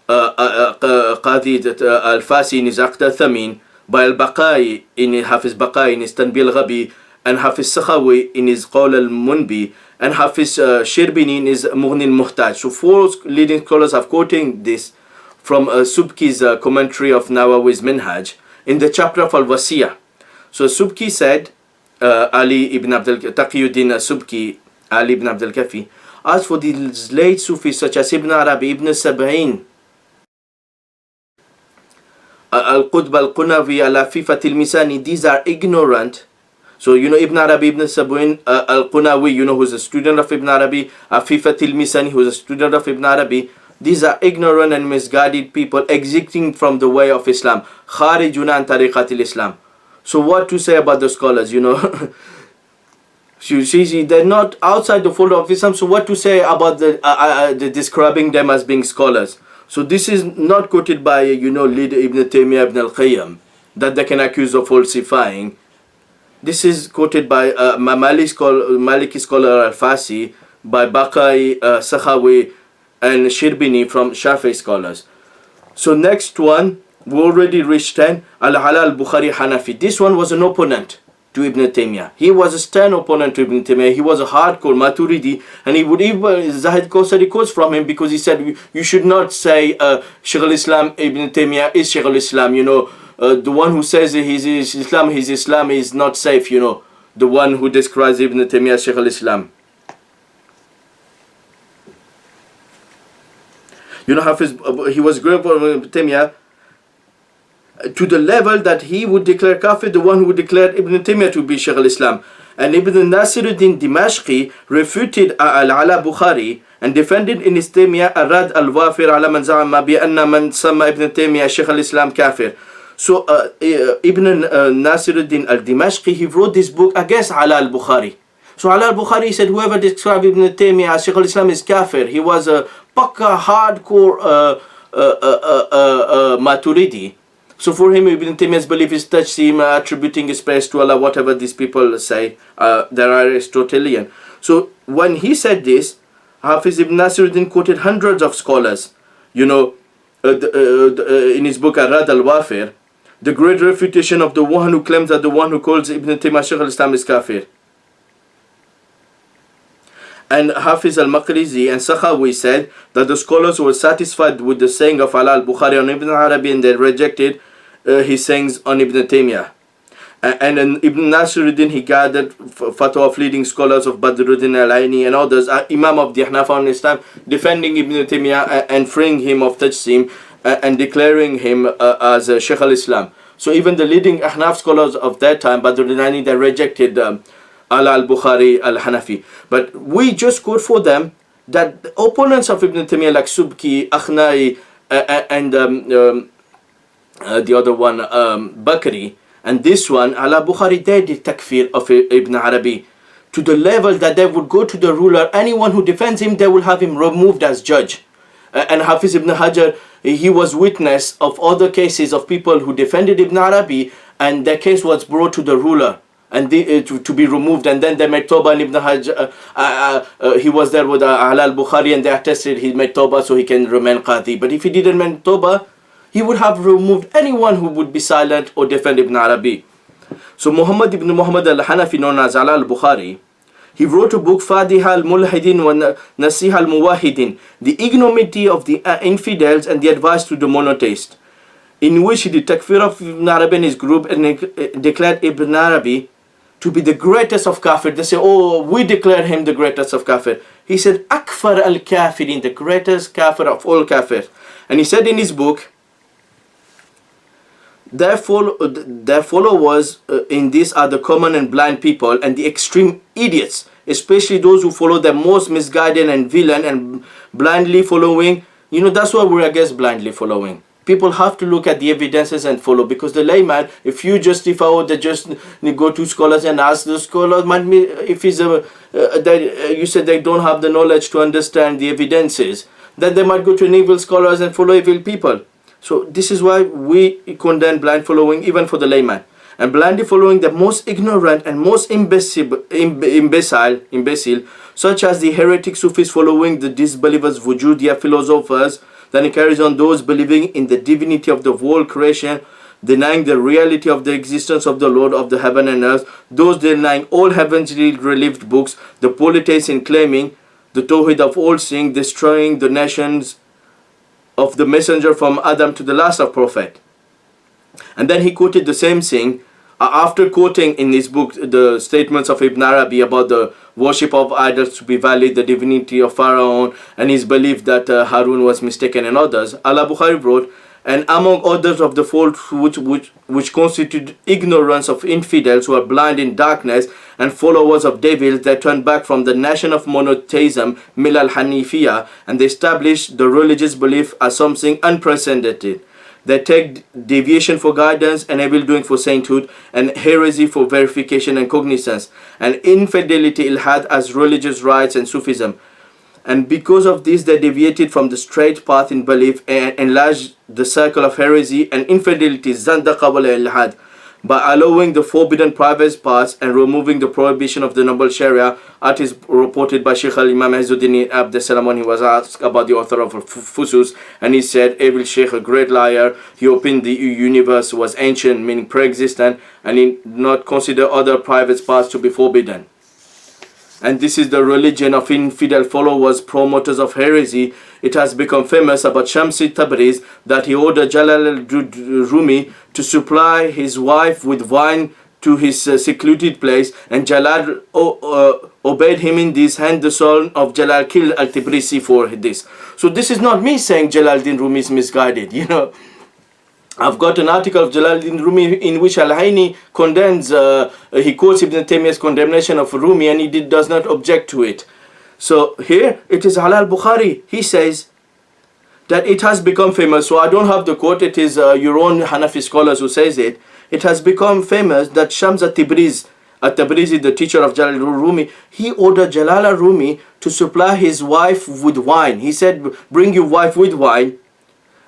Qadi Al-Fasi in his Aqta Thamin, by Al-Baqai in Hafiz Baqai in his Tanbil Ghabi, and Hafiz Sakhawi in his Qawl Al-Munbi, and Hafiz Shirbini in his Mughni Al-Muhtaj. So 4 leading scholars are quoting this from Subki's commentary of Nawawi's Minhaj in the chapter of Al-Wasiyah. So Subki said, Ali ibn Abdul Taqiyuddin Subki, Ali ibn Abdul Kafi, as for these late Sufis such as Ibn Arabi, Ibn Sab'in, Al-Qutb al-Qunawi, Al-Afifat al-Misani, these are ignorant. So you know Ibn Arabi, Ibn Sab'in, Al-Qunawi, you know, who's a student of Ibn Arabi, Afifat al-Misani, who's a student of Ibn Arabi. These are ignorant and misguided people exiting from the way of Islam. Kharijuna an tariqat al-Islam. So what to say about the scholars, you know? You see, they're not outside the fold of Islam, so what to say about the describing them as being scholars? So this is not quoted by, you know, leader Ibn Taymiyyah Ibn al-Qayyim, that they can accuse of falsifying. This is quoted by Maliki scholar Al-Fasi, by Baqai, Sakhawi, and Shirbini from Shafi'i scholars. So next one, we already reached 10, Al-Ala al-Bukhari Hanafi. This one was an opponent to Ibn Taymiyyah. He was a stern opponent to Ibn Taymiyyah. He was a hardcore Maturidi, and he would even, Zahid Qawsari quotes from him because he said, you should not say Shaykh al-Islam Ibn Taymiyyah is Shaykh al-Islam, you know. The one who says his Islam is not safe, you know. The one who describes Ibn Taymiyyah as Shaykh al-Islam. You know, he was great for Ibn Taymiyyah to the level that he would declare kafir the one who declared Ibn Taymiyyah to be Shaykh al-Islam. And Ibn Nasiruddin Dimashqi refuted Al-Ala Bukhari and defended in his Taymiyyah Arad al-Wafir ala man za'ama bi anna man sama Ibn Taymiyyah Shaykh al-Islam kafir. So Ibn Nasiruddin al-Dimashqi, he wrote this book against Ala al-Bukhari. So Ala al-Bukhari said whoever described Ibn Taymiyyah as Shaykh al-Islam is kafir. He was a pakka hardcore Maturidi. So for him, Ibn Taymiyyah's belief is tajsim, attributing space to Allah, whatever these people say, they're Aristotelian. So when he said this, Hafiz Ibn Nasiruddin quoted hundreds of scholars, in his book Ar-Rad al-Wafir, the great refutation of the one who claims that the one who calls Ibn Taymiyyah Shaykh al-Islam is kafir. And Hafiz al-Maqrizi and Sakhawi said that the scholars were satisfied with the saying of al-Bukhari on Ibn Arabi and they rejected his sayings on Ibn Taymiyyah. And in Ibn Nasiruddin, he gathered fatwa of leading scholars of Badruddin al-Aini and others, Imam of the Hanafi on Islam, defending Ibn Taymiyyah and freeing him of tajsim and declaring him as Shaykh al-Islam. So even the leading Ahnaf scholars of that time, Badruddin al-Aini, they rejected al-Bukhari, al-Hanafi. But we just quote for them that the opponents of Ibn Taymiyyah like Subki, Akhnai, and the other one, Bakri, and this one, al-Bukhari, they did takfir of Ibn Arabi to the level that they would go to the ruler. Anyone who defends him, they will have him removed as judge. And Hafiz Ibn Hajar, he was witness of other cases of people who defended Ibn Arabi and their case was brought to the ruler and to be removed, and then they made Tawbah. And Ibn Hajar, he was there with al-Bukhari and they attested he made Tawbah so he can remain Qadi. But if he didn't make Tawbah, he would have removed anyone who would be silent or defend Ibn Arabi. So Muhammad ibn Muhammad al-Hanafi, known as al-Bukhari, he wrote a book, Fadiha al-Mulhidin wa Nasiha al-Muwahidin, the ignominy of the infidels and the advice to the monotheist, in which he did takfir of Ibn Arabi and his group and declared Ibn Arabi to be the greatest of kafir. They say, oh, we declare him the greatest of kafir. He said, Akfar al-Kafirin, the greatest kafir of all kafir. And he said in his book, their followers in this are the common and blind people and the extreme idiots, especially those who follow the most misguided and villain and blindly following. That's why we're against blindly following. People have to look at the evidences and follow, because the layman, if you justify or they just go to scholars and ask the scholars, might be, if he's you said they don't have the knowledge to understand the evidences, then they might go to evil scholars and follow evil people. So this is why we condemn blind following even for the layman. And blindly following the most ignorant and most imbecile, such as the heretic Sufis following the disbelievers, Wujudiya philosophers. Then he carries on those believing in the divinity of the whole creation, denying the reality of the existence of the Lord of the heaven and earth, those denying all heavenly relieved books, the polytheists in claiming the Tawhid of all seeing, destroying the nations of the messenger from Adam to the last of prophet. And then he quoted the same thing after quoting in his book the statements of Ibn Arabi about the worship of idols to be valid, the divinity of Pharaoh, and his belief that Harun was mistaken, and others. Al-Bukhari wrote, and among others of the fault which constitute ignorance of infidels who are blind in darkness and followers of devils, that turn back from the nation of monotheism, Mil al-Hanifiyah, and they establish the religious belief as something unprecedented. They take deviation for guidance and evil doing for sainthood, and heresy for verification and cognizance, and infidelity, ilhad, as religious rites and Sufism. And because of this, they deviated from the straight path in belief and enlarged the circle of heresy and infidelity, zandaqa wal ilhad, by allowing the forbidden private parts and removing the prohibition of the noble Sharia, as is reported by Sheikh al-Imam Izzuddin Abd Salam when he was asked about the author of Fusus, and he said, Evil Sheikh, a great liar, he opined the universe was ancient, meaning pre-existent, and he did not consider other private parts to be forbidden. And this is the religion of infidel followers, promoters of heresy. It has become famous about Shamsi Tabriz that he ordered Jalal al-Rumi to supply his wife with wine to his secluded place, and Jalal obeyed him in this, and the son of Jalal killed al-Tibrisi for this. So this is not me saying Jalaluddin Rumi is misguided, I've got an article of Jalaluddin Rumi in which Al-Hayni condemns, he quotes Ibn Taymiyyah's condemnation of Rumi, and he does not object to it. So here it is Al-Bukhari. He says that it has become famous. So I don't have the quote. It is your own Hanafi scholars who says it. It has become famous that Shams at-Tabrizi, the teacher of Jalal Rumi, he ordered Jalal Rumi to supply his wife with wine. He said, bring your wife with wine.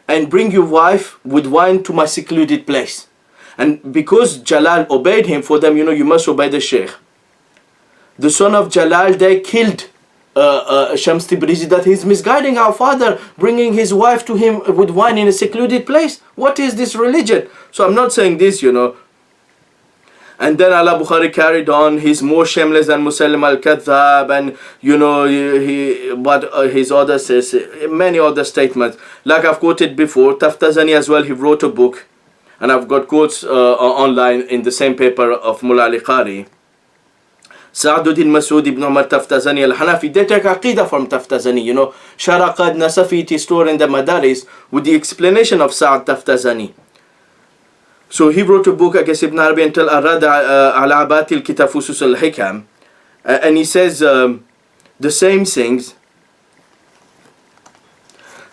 and bring your wife with wine to my secluded place. And because Jalal obeyed him, for them, you must obey the Sheikh. The son of Jalal, they killed Shams Tabrizi, that he's misguiding our father, bringing his wife to him with wine in a secluded place. What is this religion? So I'm not saying this, And then Allah Bukhari carried on, he's more shameless than Musallim al-Kadhab, and his other says, many other statements. Like I've quoted before, Taftazani as well, he wrote a book, and I've got quotes online in the same paper of Mulla Qari. Sa'aduddin Masood ibn Umar Taftazani al-Hanafi, they take Aqidah from Taftazani, Sharaqad Nasafi, it is stored in the Madaris with the explanation of Sa'ad Taftazani. So he wrote a book against Ibn Arabi until Arada al-Abatil Kitab Fusus Al-Hikam, and he says the same things,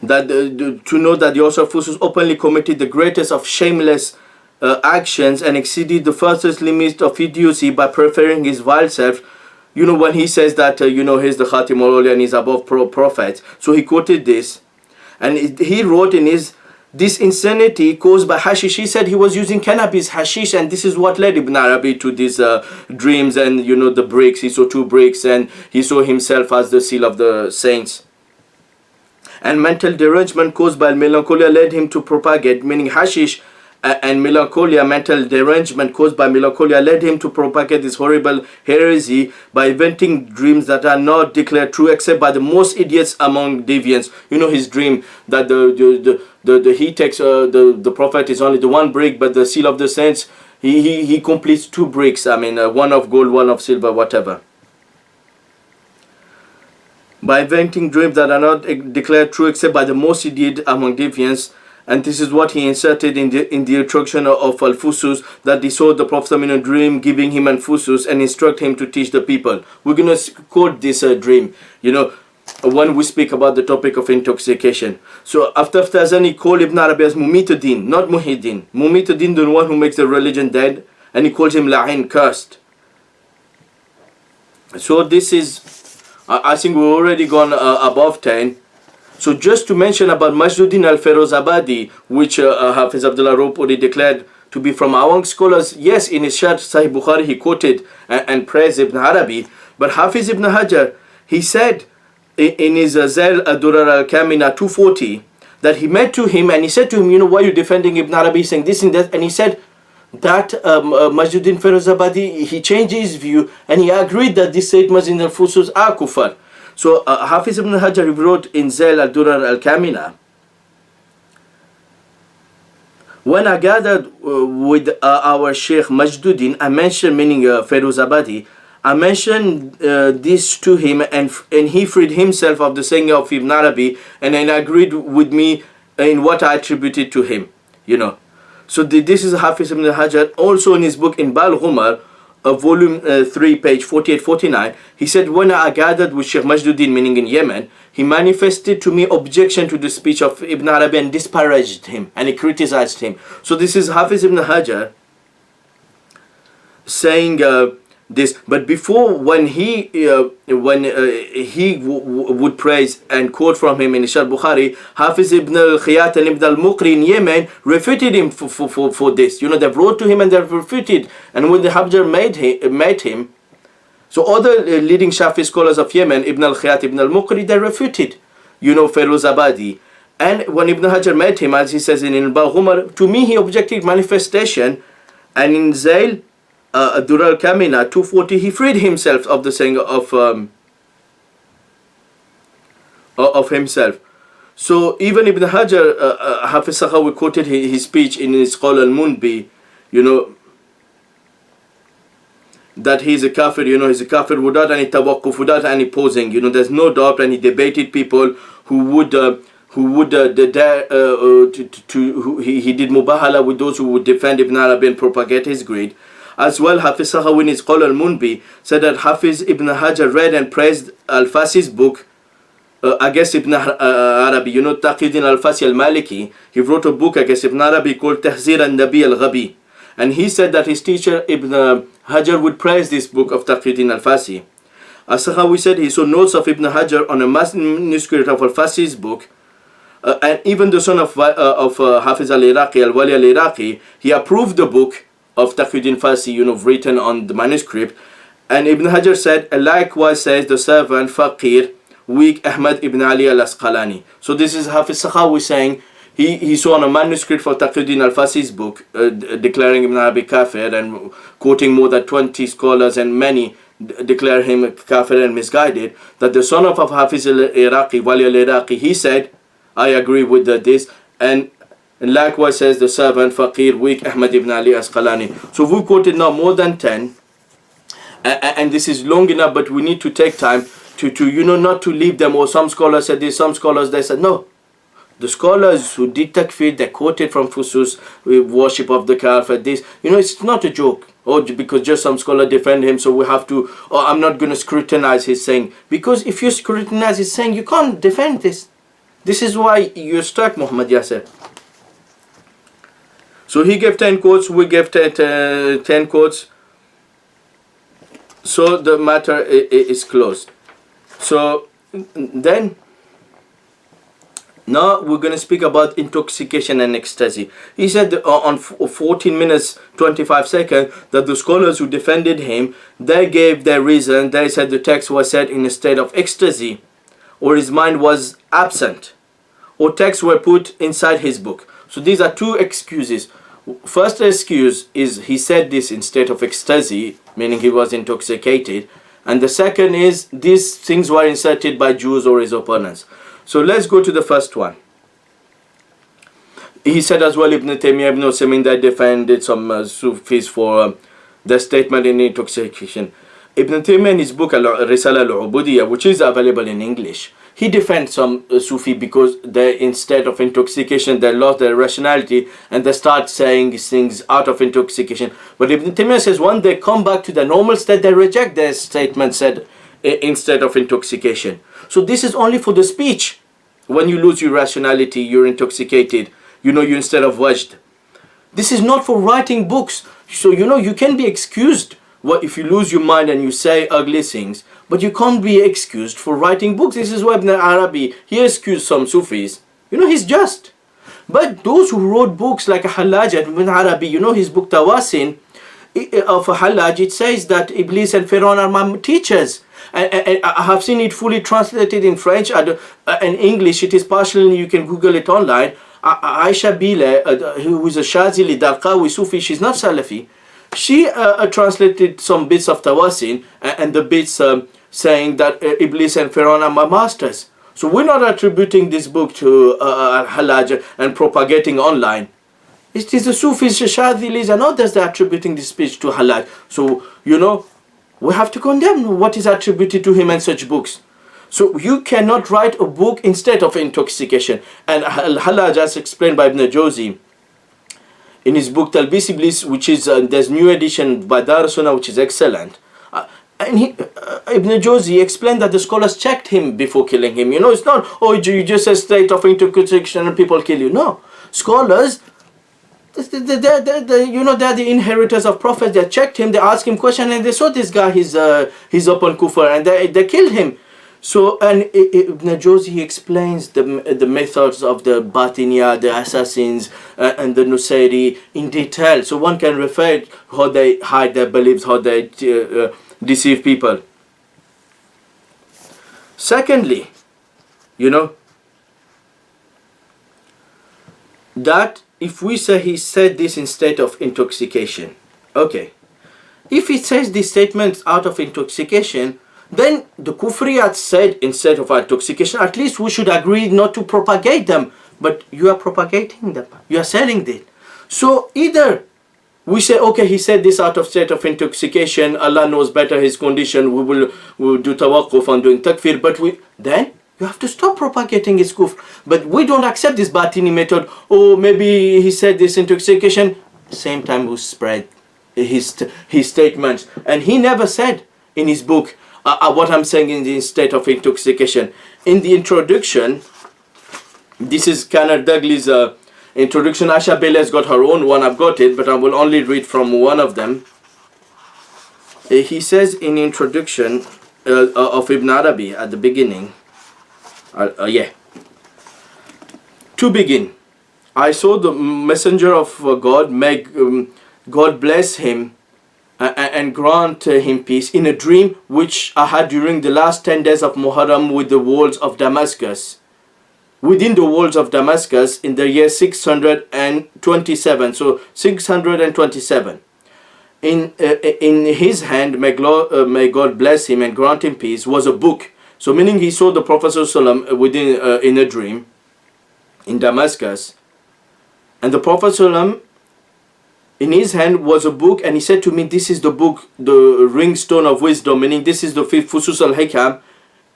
that to know that the author of Fusus openly committed the greatest of shameless actions and exceeded the furthest limit of idiocy by preferring his vile self. When he says that he's the Khatim al-Awliya and he's above prophets. So he quoted this, and he wrote in his, this insanity caused by hashish. He said he was using cannabis, hashish, and this is what led Ibn Arabi to these dreams and the bricks. He saw 2 bricks and he saw himself as the seal of the saints. And mental derangement caused by melancholia led him to propagate, meaning hashish and melancholia, mental derangement caused by melancholia led him to propagate this horrible heresy by inventing dreams that are not declared true except by the most idiots among deviants. His dream that he takes the prophet is only the 1 brick, but the seal of the saints, he completes 2 bricks. I mean, 1 of gold, 1 of silver, whatever. By inventing dreams that are not declared true except by the most idiot among deviants. And this is what he inserted in the introduction of Al-Fusus, that he saw the Prophet in a dream giving him Al-Fusus and instruct him to teach the people. We're going to quote this dream, when we speak about the topic of intoxication. So after Taftazani called Ibn Arabi as Mumituddin, not Muhyiddin. Mumituddin, the one who makes the religion dead, and he calls him La'in, cursed. So this is, I think we've already gone above 10. So just to mention about Majduddin al-Ferozabadi, which Hafiz Abdullah Ropuri declared to be from among scholars. Yes, in his Sharh Sahih Bukhari he quoted and praised Ibn Arabi, but Hafiz Ibn Hajar, he said in his Zail Ad-Durar al-Kamina 240 that he met to him and he said to him, why are you defending Ibn Arabi, saying this and that, and he said that Majduddin Ferozabadi, he changed his view and he agreed that these statements in al-Fusus are kufar. So Hafiz ibn Hajar wrote in Zail al-Durar al-Kamina, when I gathered with our Sheikh Majduddin, I mentioned, meaning Ferozabadi, I mentioned this to him, and he freed himself of the saying of Ibn Arabi, and then agreed with me in what I attributed to him, So this is Hafiz ibn Hajar. Also in his book in Bal Ghumar, volume 3, page 48-49, he said, when I gathered with Sheikh Majduddin, meaning in Yemen, he manifested to me objection to the speech of Ibn Arabi and disparaged him, and he criticized him. So this is Hafiz ibn Hajar saying this. But before, when he would praise and quote from him in Sharh Bukhari, Hafiz ibn al-Khiyat and ibn al-Muqri in Yemen refuted him for this. They wrote to him and they refuted. And when the Hajar met him, so other leading Shafi scholars of Yemen, Ibn al-Khiyat, Ibn al-Muqri, they refuted, Ferozabadi. And when Ibn Hajar met him, as he says in Al-Baghumar, to me he objected manifestation, and in Zail Durar Kamina 240, he freed himself of the saying of himself. So even Ibn Hajar, Hafiz Sakhawi quoted his speech in his Qawl al-Munbi, that he's a kafir, he's a kafir without any tawaqquf, without any posing, there's no doubt, and he debated people who would he did mubahala with those who would defend Ibn Arabi and propagate his creed. As well, Hafiz Sakhawi in his Qawl al-Munbi said that Hafiz Ibn Hajar read and praised Al-Fasi's book against Ibn Arabi. Taqiyuddin Al-Fasi al-Maliki, he wrote a book against Ibn Arabi called Tahzir al-Nabi al-Ghabi. And he said that his teacher Ibn Hajar would praise this book of Taqiyuddin Al-Fasi. As Sakhawi said he saw notes of Ibn Hajar on a manuscript of Al-Fasi's book, and even the son of Hafiz al-Iraqi, al-Wali al-Iraqi, he approved the book of Taqiyuddin Farsi, written on the manuscript. And Ibn Hajar said, likewise says the servant Faqir, weak Ahmad ibn Ali al-Asqalani. So this is Hafiz Sakhawi saying, he saw on a manuscript for Taqiyuddin al-Farsi's book, declaring Ibn Arabi kafir and quoting more than 20 scholars, and many declare him kafir and misguided, that the son of Hafiz al-Iraqi, Wali al-Iraqi, he said, I agree with this. And likewise says the servant Faqir, weak Ahmad ibn Ali Asqalani. So we quoted now more than 10. And this is long enough, but we need to take time to not to leave them. Or some scholars said this, some scholars they said no. The scholars who did takfir, they quoted from Fusus, worship of the Kafir, this. It's not a joke. Or because just some scholar defend him, so we have to, I'm not going to scrutinize his saying. Because if you scrutinize his saying, you can't defend this. This is why you're stuck, Muhammad Yasir. So he gave 10 quotes, we gave 10 quotes. So the matter is closed. So then, now we're going to speak about intoxication and ecstasy. He said on 14 minutes 25 seconds that the scholars who defended him, they gave their reason. They said the text was said in a state of ecstasy, or his mind was absent, or texts were put inside his book. So these are two excuses. First excuse is he said this in state of ecstasy, meaning he was intoxicated. And the second is these things were inserted by Jews or his opponents. So let's go to the first one. He said as well, Ibn Taymiyyah, Ibn Usaymin, they defended some Sufis for their statement in intoxication. Ibn Taymiyyah in his book Risala al-Ubudiyya, which is available in English, he defends some Sufi because they, instead of intoxication, they lost their rationality and they start saying things out of intoxication. But Ibn Taymiyyah says when they come back to the normal state, they reject their statement said instead of intoxication. So this is only for the speech. When you lose your rationality, you're intoxicated. You instead of wajd. This is not for writing books. So you can be excused if you lose your mind and you say ugly things, but you can't be excused for writing books. This is why Ibn Arabi, he excused some Sufis. He's just. But those who wrote books like Hallaj, Ibn Arabi, his book Tawasin of Hallaj, it says that Iblis and Pharaoh are my teachers. And I have seen it fully translated in French and English. It is partially, you can Google it online. Aisha Bile, who is a Shazili, Darqawi Sufi, she's not Salafi. She translated some bits of Tawasin and the bits saying that Iblis and Pharaoh are my masters. So we're not attributing this book to Hallaj and propagating online. It is the Sufis, Shazilis and others that are attributing this speech to Hallaj. So, we have to condemn what is attributed to him and such books. So you cannot write a book instead of intoxication. And Hallaj, as explained by Ibn Jawzi in his book Talbis Iblis, which is there's new edition by Dar Sunnah, which is excellent. And Ibn Jawzi explained that the scholars checked him before killing him. It's not, you just a state of intoxication and people kill you. No, scholars, they're the inheritors of prophets. They checked him, they asked him questions, and they saw this guy, he's upon kufr, and they killed him. So, and Ibn Jawzi, he explains the methods of the Batiniya, the assassins, and the Nusayri in detail. So one can refer how they hide their beliefs, how they deceive people. Secondly, that if we say he said this in state of intoxication, okay. If he says these statements out of intoxication, then the Kufriyat said instead of intoxication, at least we should agree not to propagate them. But you are propagating them. You are selling it. So either we say, okay, he said this out of state of intoxication, Allah knows better his condition, we will do tawaqquf on doing takfir, but then you have to stop propagating his kufr. But we don't accept this Batini method. Maybe he said this intoxication. Same time we spread his statements. And he never said in his book what I'm saying in the state of intoxication. In the introduction, this is Kenneth Douglas' introduction. Asha Bele's got her own one. I've got it, but I will only read from one of them. He says in introduction of Ibn Arabi at the beginning, To begin, I saw the messenger of God, may God bless him and grant him peace, in a dream which I had during the last 10 days of Muharram with the walls of Damascus. Within the walls of Damascus in the year 627, so 627. In his hand, may God bless him and grant him peace, was a book. So meaning he saw the Prophet ﷺ within in a dream in Damascus, and the Prophet ﷺ, in his hand was a book, and he said to me, this is the book, the ringstone of wisdom, meaning this is the Fusus Al-Hikam.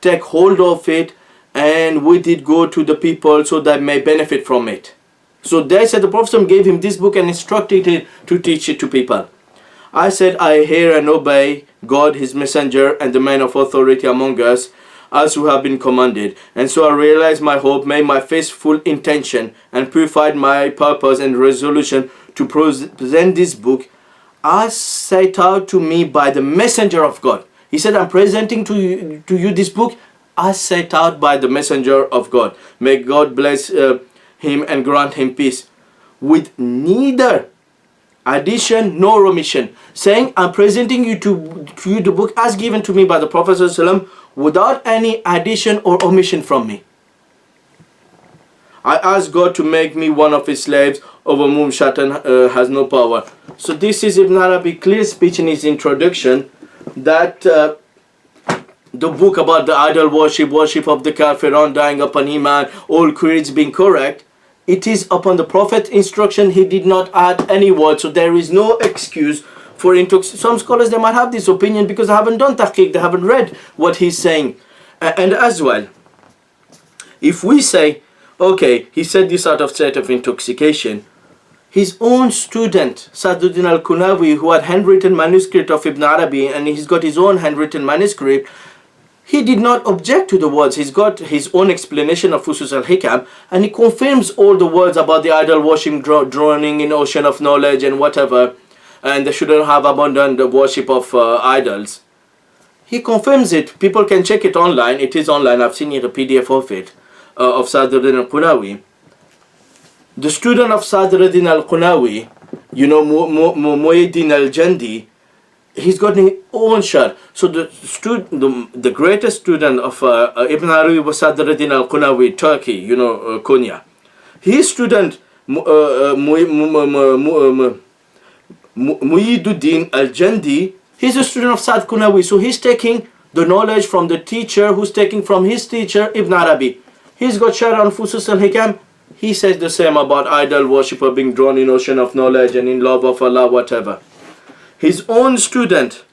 Take hold of it and with it go to the people so that may benefit from it. So they said the Prophet ﷺ gave him this book and instructed him to teach it to people. I said, I hear and obey God, his messenger, and the man of authority among us, as who have been commanded. And so I realized my hope, made my faithful intention, and purified my purpose and resolution to present this book as set out to me by the messenger of God. He said, I'm presenting to you this book as set out by the messenger of God. May God bless him and grant him peace, with neither addition nor omission, saying, I'm presenting you to you the book as given to me by the Prophet ﷺ, without any addition or omission from me. I ask God to make me one of his slaves, over whom Shaitan has no power. So this is Ibn Arabi clear speech in his introduction, that the book about the idol worship of the kafirun, dying upon Iman, all creeds being correct, it is upon the Prophet's instruction. He did not add any word, so there is no excuse for intoxication. Some scholars, they might have this opinion because they haven't done tahqiq, they haven't read what he's saying. And as well, if we say, okay, he said this out of state of intoxication, his own student, Sadruddin al-Qunawi, who had handwritten manuscript of Ibn Arabi, and he's got his own handwritten manuscript, he did not object to the words. He's got his own explanation of Fusus al-Hikam, and he confirms all the words about the idol worship, drowning in ocean of knowledge and whatever, and they shouldn't have abandoned the worship of idols. He confirms it. People can check it online. It is online. I've seen it, a PDF of it, of Sadruddin al-Qunawi. The student of Sadruddin al-Qunawi, you know, Muhyiddin al-Jandi, he's got his own shar. So the greatest student of Ibn Arabi was Sadruddin al-Qunawi, Turkey, you know, Konya. His student, Muhyiddin al-Jandi, he's a student of Sad Qunawi. So he's taking the knowledge from the teacher, who's taking from his teacher, Ibn Arabi. He's got shar on Fusus al-Hikam. He says the same about idol worshipper being drawn in ocean of knowledge and in love of Allah, whatever. His own student,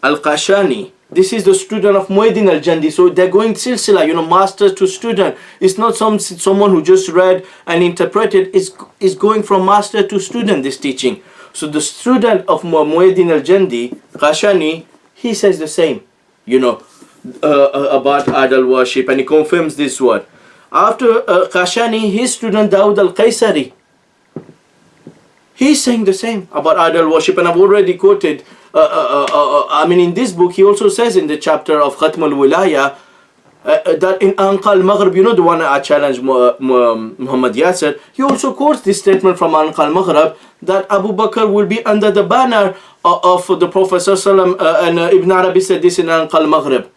Al-Qashani, this is the student of Muhyiddin al-Jandi. So they're going silsila, you know, master to student. It's not someone who just read and interpreted. It's going from master to student, this teaching. So the student of Muhyiddin al-Jandi, Qashani, he says the same, you know, about idol worship, and he confirms this word. After Qashani, his student Dawood al-Qaisari, he's saying the same about idol worship, and I've already quoted. I mean, in this book, he also says in the chapter of Khatm al-Wilaya that in Anqa al-Maghrib, you know, the one I challenged Muhammad Yasir, he also quotes this statement from Anqa al-Maghrib that Abu Bakr will be under the banner of the Prophet ﷺ, and Ibn Arabi said this in Anqa al-Maghrib.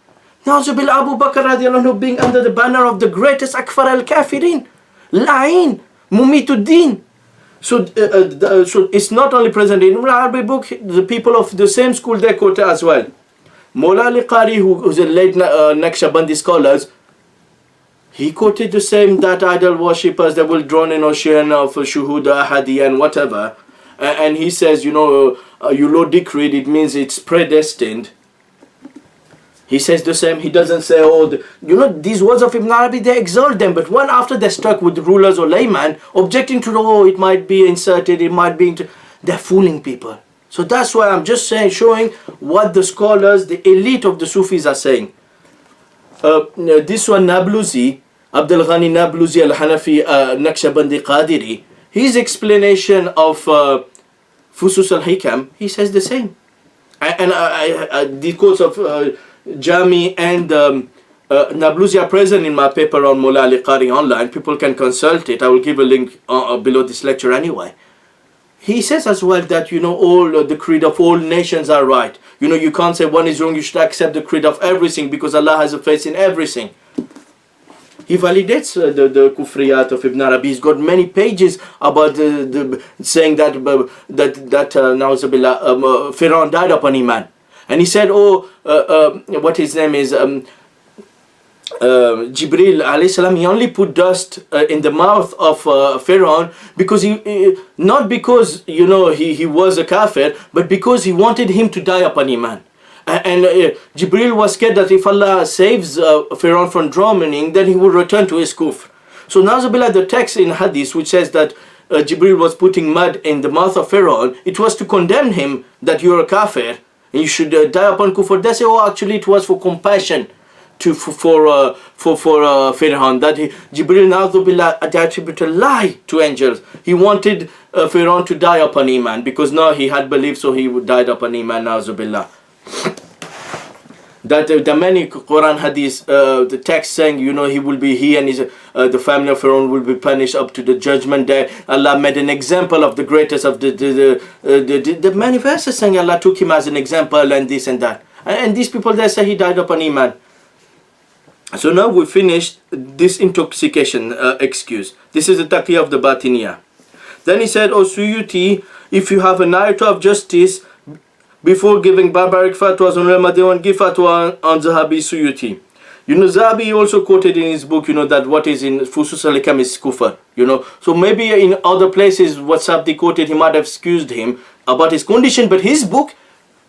Na'uzubillah, Abu Bakr radiallahu anhu being under the banner of the greatest Akfar al-Kafirin, La'in, Mumituddin. So it's not only present in Ibn Arabi book, the people of the same school they quote as well. Mulla Qari, who's a late Naqshbandi scholars, he quoted the same, that idol worshippers that will drown in ocean of Shuhuda, Hadi and whatever. And he says, you know, you Lord decreed, it means it's predestined. He says the same. He doesn't say, oh, you know, these words of Ibn Arabi, they exalt them, but one after they're stuck with rulers or laymen, objecting to, oh, it might be inserted, it might be, they're fooling people. So that's why I'm just saying, showing what the scholars, the elite of the Sufis are saying. This one, Nablusi, Abdul Ghani Nablusi al-Hanafi, Naqshbandi Qadiri, his explanation of Fusus al-Hikam, he says the same. And the quotes of Jami and Nablusi are present in my paper on Mulla Qari online. People can consult it. I will give a link below this lecture anyway. He says as well that, all the creed of all nations are right. You can't say one is wrong. You should accept the creed of everything because Allah has a face in everything. He validates the kufriyat of Ibn Arabi. He's got many pages about saying that Na'uzubillah, Pharaoh died upon Iman. And he said, what his name is, Jibril alayhi salam, he only put dust in the mouth of Pharaoh because not because he was a kafir, but because he wanted him to die upon Iman. And Jibril was scared that if Allah saves Pharaoh from drowning, then he will return to his kufr. So Na'uzubillah, the text in Hadith which says that Jibril was putting mud in the mouth of Pharaoh, it was to condemn him that you're a kafir and you should die upon kufr. They say, actually it was for compassion for Pharaoh, that Jibril Na'uzubillah attributed a lie to angels. He wanted Pharaoh to die upon Iman because now he had believed, so he would die upon Iman. Na'uzubillah. That the many Quran hadith, the text saying, he and his the family of Pharaoh will be punished up to the judgment day. Allah made an example of the greatest of the many verses saying Allah took him as an example and this and that. And these people, they say he died upon Iman. So now we finished this intoxication excuse. This is the taqiyya of the Batiniya. Then he said, Suyuti, if you have a narrator of justice, before giving barbaric fatwas on Ramadan, give fatwa on Zahabi Suyuti. Zahabi also quoted in his book, that what is in Fusus Al-Hikam is kufr. So maybe in other places what Sabdi quoted, he might have excused him about his condition, but his book,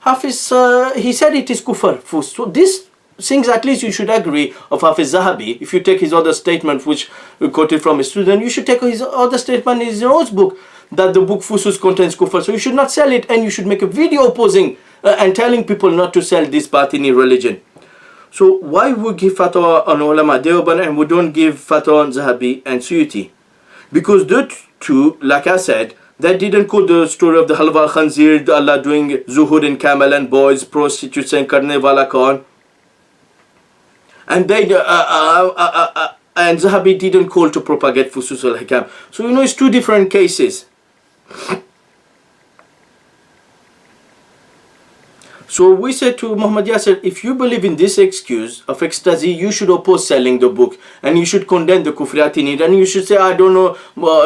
Hafiz, he said it is kufr. So this things at least you should agree of Hafiz Zahabi. If you take his other statement which we quoted from a student, you should take his other statement in his own book, that the book Fusus contains kufr. So you should not sell it, and you should make a video opposing and telling people not to sell this Batini religion. So why we give fatwa on ulama Deobandi and we don't give fatwa on Zahabi and Suyuti? Because the two, like I said, they didn't quote the story of the Halwa Khanzir, Allah doing zuhud in camel and boys, prostitutes and karne wala kaun. And they and Zahabi didn't call to propagate Fusus al-Hikam. So it's two different cases. So we said to Muhammad Yasir, if you believe in this excuse of ecstasy, you should oppose selling the book and you should condemn the kufriyat in it, and you should say, I don't know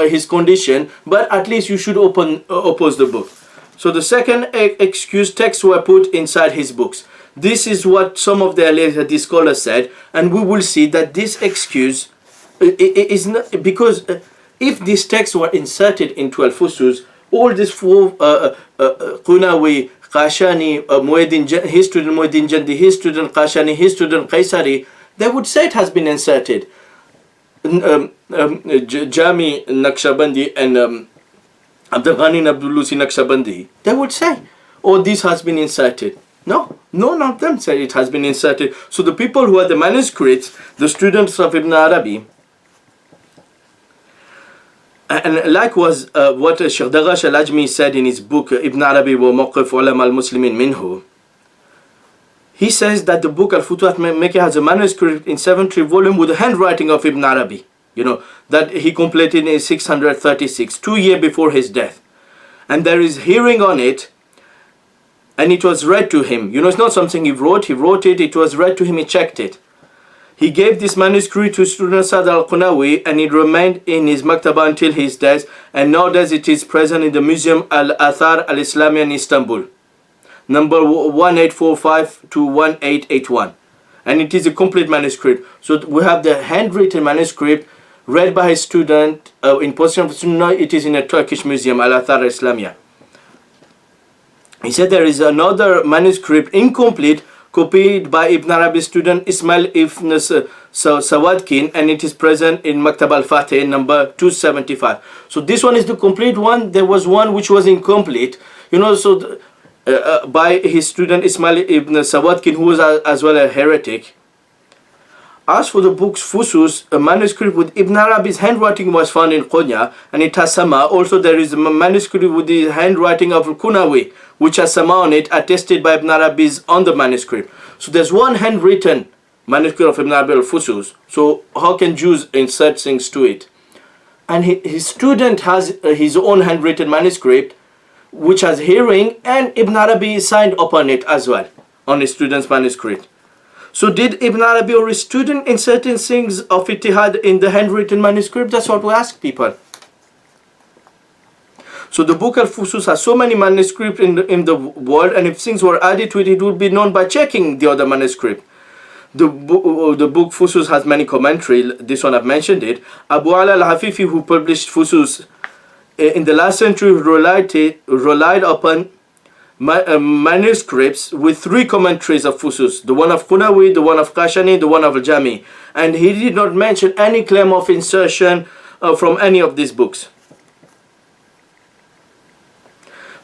his condition, but at least you should oppose the book. So the second excuse texts were put inside his books. This is what some of the Hadith scholars said, and we will see that this excuse is not, because if these texts were inserted into Al-Fusus, all these four Qunawi, Qashani, his student Mueddin Jandi, his student Qashani, his student Qaisari, they would say it has been inserted. Jami Naqshbandi and Abdul Ghani Abdulusi Naqshbandi, they would say, this has been inserted. No, none of them said it has been inserted. So the people who had the manuscripts, the students of Ibn Arabi, and likewise what Shaykh Daghash al-Ajmi said in his book Ibn Arabi wa Mawqif Ulama al-Muslimin Minhu, he says that the book Al-Futuhat Makkiyah has a manuscript in 70 volumes with the handwriting of Ibn Arabi, that he completed in 636, 2 years before his death. And there is hearing on it, and it was read to him. It's not something he wrote it, it was read to him, he checked it. He gave this manuscript to student Saad al-Qunawi, and it remained in his maktaba until his death, and nowadays it is present in the Museum Al-Athar Al-Islamiyya in Istanbul, number 1845 to 1881. And it is a complete manuscript. So we have the handwritten manuscript read by his student in possession of Sunnah. It is in a Turkish museum, Al-Athar Al-Islamiyya. He said there is another manuscript, incomplete, copied by Ibn Arabi's student Ismail ibn Sawadkin, and it is present in Maktab al-Fatih number 275. So this one is the complete one. There was one which was incomplete, by his student Ismail ibn Sawadkin, who was as well a heretic. As for the book's Fusus, a manuscript with Ibn Arabi's handwriting was found in Konya, and it has Sama. Also there is a manuscript with the handwriting of Al-Qunawi, which has Sama on it, attested by Ibn Arabi's on the manuscript. So there's one handwritten manuscript of Ibn Arabi al-Fusus. So how can Jews insert things to it? And his student has his own handwritten manuscript, which has hearing, and Ibn Arabi signed upon it as well, on his student's manuscript. So did Ibn Arabi or his student insert things of Ittihad in the handwritten manuscript? That's what we ask people. So the book Al-Fusus has so many manuscripts in the world, and if things were added to it, it would be known by checking the other manuscript. The book Fusus has many commentary. This one I've mentioned it. Abu Ala al-Hafifi, who published Fusus in the last century, relied upon manuscripts with 3 commentaries of Fusus. The one of Qunawi, the one of Kashani, the one of Al-Jami. And he did not mention any claim of insertion from any of these books.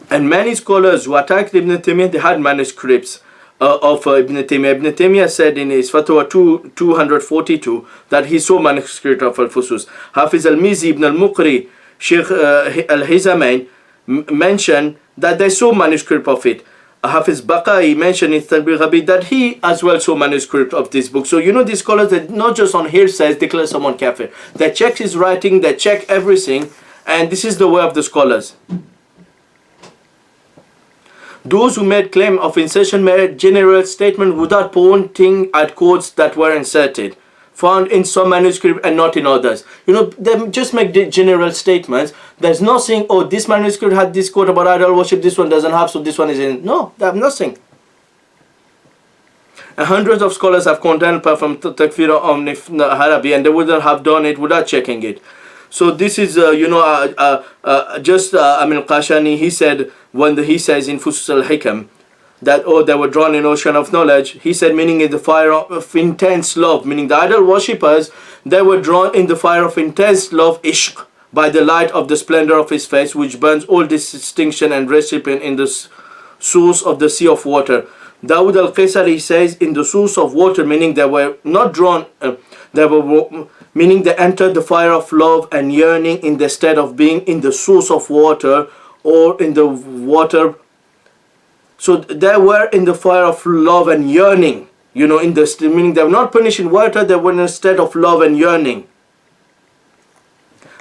And many scholars who attacked Ibn Taymiyyah, they had manuscripts of Ibn Taymiyyah. Ibn Taymiyyah said in his Fatwa 242 that he saw manuscript of Al-Fusus. Hafiz al-Mizi, Ibn al-Muqri, Sheikh al-Hizamain mentioned that they saw manuscript of it. Hafiz Baqai mentioned in Tanbih Ghabid that he as well saw manuscript of this book. So these scholars, that not just on hearsays declare someone kafir. They check his writing, they check everything, and this is the way of the scholars. Those who made claim of insertion made general statement without pointing at quotes that were inserted, found in some manuscript and not in others. They just make the general statements. There's nothing, oh, this manuscript had this quote about idol worship, this one doesn't have, so this one is in. No, they have nothing. And hundreds of scholars have condemned from Takfir on Arabi, and they wouldn't have done it without checking it. So this is, Qashani, he said, when he says in Fusus Al-Hikam, that, they were drawn in ocean of knowledge, he said, meaning in the fire of intense love, meaning the idol worshippers, they were drawn in the fire of intense love, ishq, by the light of the splendor of his face, which burns all distinction and recipient in the source of the sea of water. Dawud al-Qaisari says, in the source of water, meaning they were not drawn, meaning they entered the fire of love and yearning in the stead of being in the source of water or in the water. So they were in the fire of love and yearning, meaning they were not punished in water, they were in a state of love and yearning.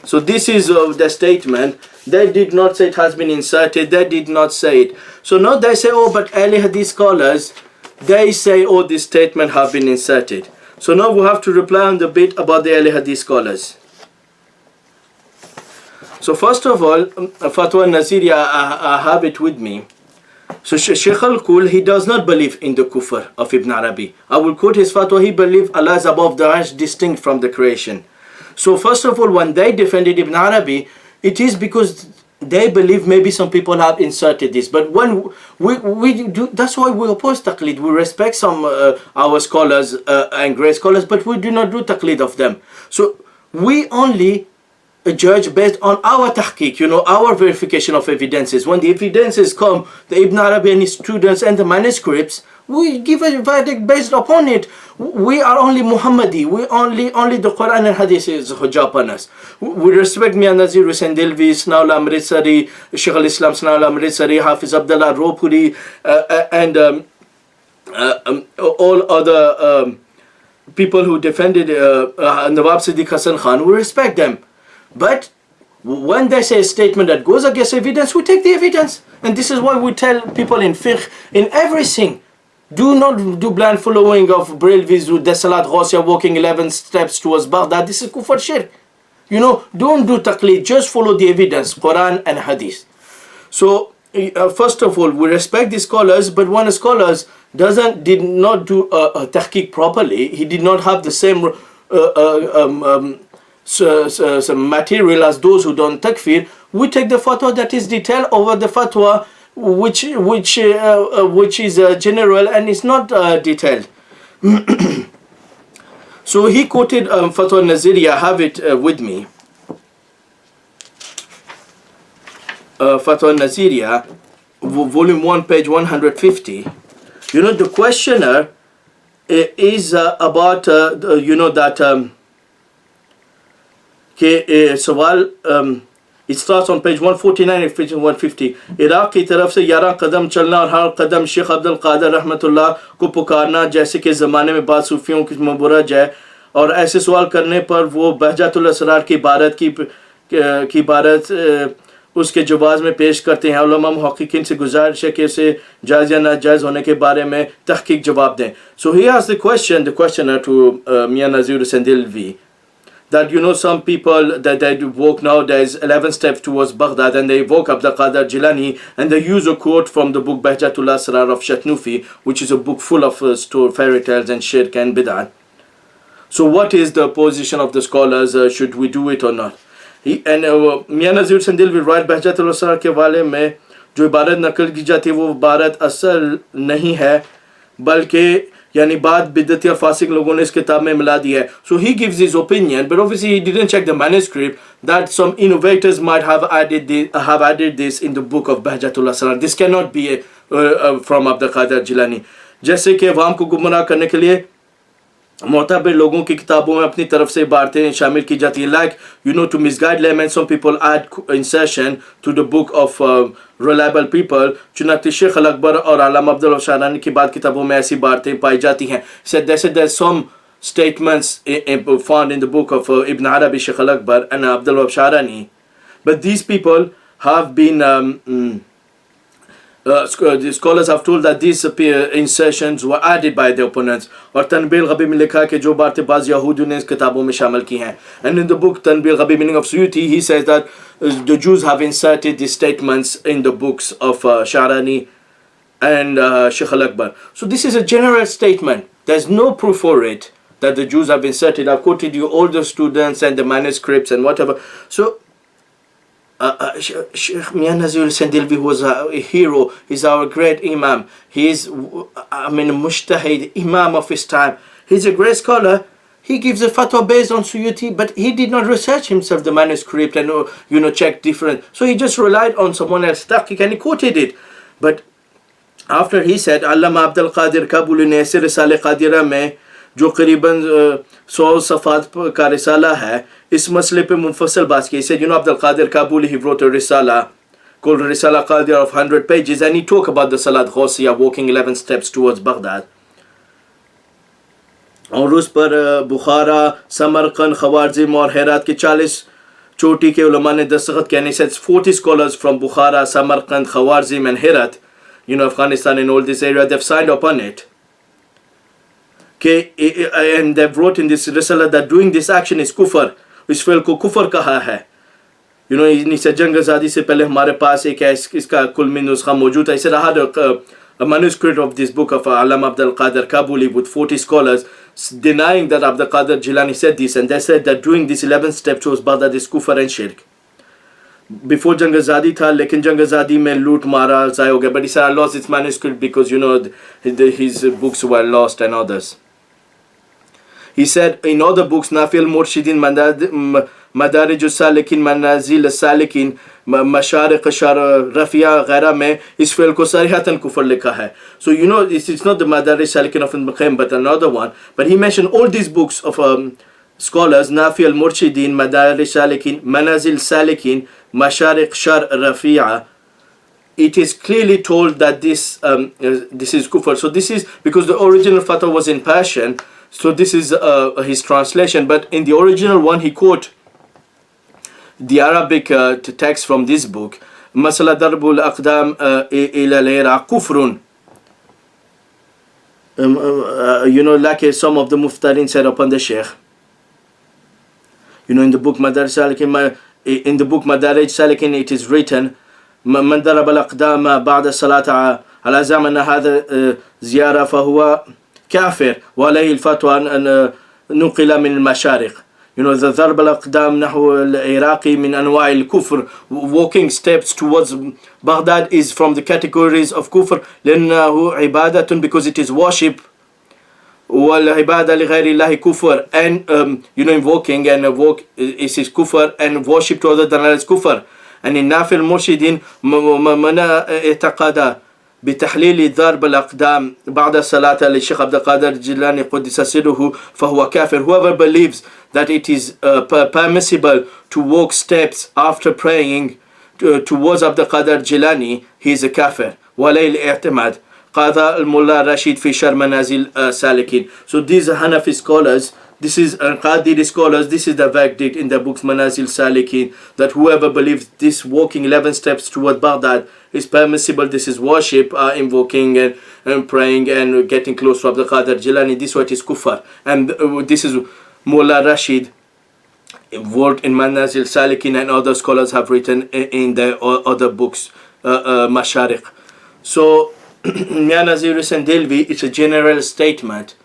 So this is the statement. They did not say it has been inserted, they did not say it. So now they say, but Ahle Hadith scholars, they say, this statement have been inserted. So now we have to reply on the bit about the Ahle Hadith scholars. So first of all, Fatwa Naziri, I have it with me. So Sheikh Al-Kul, he does not believe in the kufr of Ibn Arabi. I will quote his fatwa. He believes Allah is above the arsh, distinct from the creation. So first of all, when they defended Ibn Arabi, it is because they believe maybe some people have inserted this. But when we do, that's why we oppose taqlid. We respect some our scholars and great scholars, but we do not do taqlid of them. So we only judge based on our tahqiq, our verification of evidences. When the evidences come, the Ibn Arabi and his students and the manuscripts, we give a verdict based upon it. We are only Muhammadi. We only the Quran and Hadith is hujjah upon us. We respect Mian Nazir Hussain Delvi, Snaul Amritsari, Shaykh al-Islam Snaul Amritsari, Hafiz Abdullah Ropuri, and all other people who defended Nawab Siddiq Hassan Khan. We respect them. But when they say a statement that goes against evidence, we take the evidence. And this is why we tell people in fiqh, in everything, do not do blind following of Brelvis who Desalat Ghosya walking 11 steps towards Baghdad. This is kufr shirk. Don't do taqlid, just follow the evidence, Quran and Hadith. So, first of all, we respect the scholars, but when a scholar did not do a tahqiq properly, he did not have the same some material as those who don't takfir, we take the fatwa that is detailed over the fatwa which is general and is not detailed. So he quoted Fatwa Naziri. I have it with me. Fatwa Naziri, volume 1, page 150. The questioner is about that कि सवाल It starts on page 149 and page 150. Iraq की तरफ से 11 कदम चलना और हर कदम शेख अब्दुल कादिर रहमतुल्लाह को पुकारना, जैसे कि ज़माने में बाद सूफियों की मबरज है, और ऐसे सवाल करने पर वो बहजतुल असरार की इबारत उसके जवाब में पेश करते हैं। उलमा मुहक्किकीन से गुजारिश है कि उसे जायज़ या नाजायज़ होने के बारे में तहकीक जवाब दें. So he asked the questioner to Mian Nazir Sandilvi, that some people that they walk nowadays 11 steps towards Baghdad and they woke up the Qadir Jilani and they use a quote from the book Bahjatul Asrar of Shatnufi, which is a book full of fairy tales and shirk and bid'ah. So what is the position of the scholars? Should we do it or not? Mian Nazir Sandilvi write Bahjatul Asrar के बारे में जो इबारत नकल की जाती है वो इबारत असल नहीं है, बल्कि यानी बात बिदती और फासिक लोगों ने इस किताब में मिला दी है. So he gives his opinion, but obviously he didn't check the manuscript, that some innovators might have added this in the book of Bahjatul Asrar. This cannot be from Abdul Qadir Jilani. जैसे कि अवाम को गुमराह करने के लिए मोतबर लोगों की किताबों में अपनी तरफ से बातें शामिल की जाती हैं, like to misguide laymen some people add insertion to the book of reliable people. चुनांचे Sheikh अल-अकबर और आलम अब्दुल शारानी की बाद किताबों में ऐसी बातें पाई जाती हैं. There's some statements found in the book of Ibn Arabi, Sheikh Al-Akbar and Abdul Sharani, but these people have been the scholars have told that these insertions were added by the opponents. और तनबील गबी में लिखा कि जो बातें बाज़ यहूदियों ने इस किताबों में शामिल की हैं. And in the book Tanbeel Ghabi meaning of Suyuti, he says that the Jews have inserted these statements in the books of Sharani and Sheikh Al-Akbar. So this is a general statement. There's no proof for it that the Jews have inserted. I've quoted you all the students and the manuscripts and whatever. So Sheikh Mian Nazir Sandilvi was a hero. He's our great Imam. He's, Mushtahid, Imam of his time. He's a great scholar. He gives a fatwa based on Suyuti, but he did not research himself the manuscript and check different. So he just relied on someone else tahqiq and he quoted it. But after he said, Allama Abdul Qadir Kabuli ne ऐसे रिसाले कादिरा में जो करीबन 100 सफ़ात का रिसाला है, इस मसले पे मुफस्सल बात की. He said, Abdul Qadir Kabuli, he wrote a risala called Risala Qadir of 100 pages, and he talked about the Salat Ghawsiyah, walking 11 steps towards Baghdad. और उस पर बुखारा, समरकंद, खवारजिम और हेरात के 40 चोटी के उलमा ने दस्तखत किए. He says 40 scholars from Bukhara, Samarkand, Khawarzim and Herat, Afghanistan and all this area, they've signed up on it. And they wrote in this risala that doing this action is kufr. इस fail को कुफर कहा है. इनसे जंग आज़ादी से पहले हमारे पास एक इसका कुलमी नुस्खा मौजूद है. I had a manuscript of this book of Alam Abdul Qadir Kabuli with 40 scholars denying that Abdul Qadir Jilani said this, and they said that doing this 11 steps towards Baghdad is kufr and shirk. Before जंग आज़ादी था, लेकिन जंग आज़ादी में लूट मारा ज़ाय हो गया. But he said I lost its manuscript because his books were lost and others. He said in other books, Nafi al-Murshidin, Madarij al-Salikin, Manazil al-Salikin, Mashariq al-Shar, Rafiya, Ghaira mein is fail ko sarihatan kufr likha hai. So it's not the Madarij al-Salikin of al-Muqayyim, but another one. But he mentioned all these books of scholars, Nafi al-Murshidin, Madarij al-Salikin, Manazil al-Salikin, Mashariq al-Shar, Rafiya. It is clearly told that this is kufr. So this is because the original fatwa was in Persian. So this is his translation, but in the original one he quote the Arabic text from this book. Masala darbul aqdam ila al-Iraq kufrun. Like some of the muftarin said upon the Sheikh. In the book Madarij Salikin, it is written, Man darab al-aqdam ba'da salata ala zaman hadha ziyara fahuwa كافر وعليه الفتوى أن نقل من المشارق. The ضرب الأقدام نحو العراقي من أنواع الكفر. Walking steps towards Baghdad is from the categories of kufr لأنه عبادة, because it is worship. والعبادة لغير الله كفر, and invoking and walk is kufr, and worship to other than Allah is kufr. And in Nafi al-Murshidin من اعتقد بتحليل ضرب الأقدام بعد الصلاة للشيخ عبد القادر الجيلاني قدس سره فهو كافر. Whoever believes that it is permissible to walk steps after praying towards Abdul Qadir Jilani, he is a kafir. وَلَيْلِ اعتماد قَاذَا الْمُلَّى رَشِيد في شر منازل سالكين. So these are Hanafi scholars, this is Qadiri scholars, this is the verdict in the books Manazil Salikin, that whoever believes this walking 11 steps toward Baghdad is permissible, this is worship, invoking and praying and getting close to Abdul Qadir Jilani, this what is kufar. And this is Mulla Rashid wrote in Manazil Salikin, and other scholars have written in their other books, Mashariq. So Mian Nazir and Delvi, it's a general statement,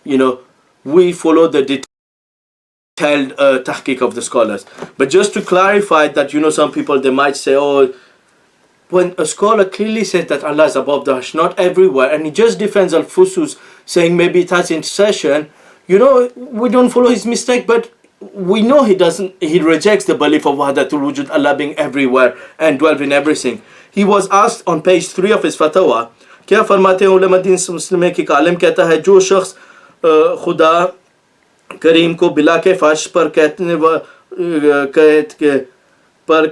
you know, we follow the detailed tahqiq of the scholars. But just to clarify that, you know, some people, they might say, oh, when a scholar clearly says that Allah is above the arsh, not everywhere, and he just defends Al-Fusus, saying maybe it has intercession, you know, we don't follow his mistake, but we know he rejects the belief of Wahdatul Wujud, Allah being everywhere and dwell in everything. He was asked on page 3 of his fatwa, क्या फरमाते हैं उलमा दीन मुस्लिम के आलिम कहता है जो शख्स खुदा करीम को बिला के फर्श पर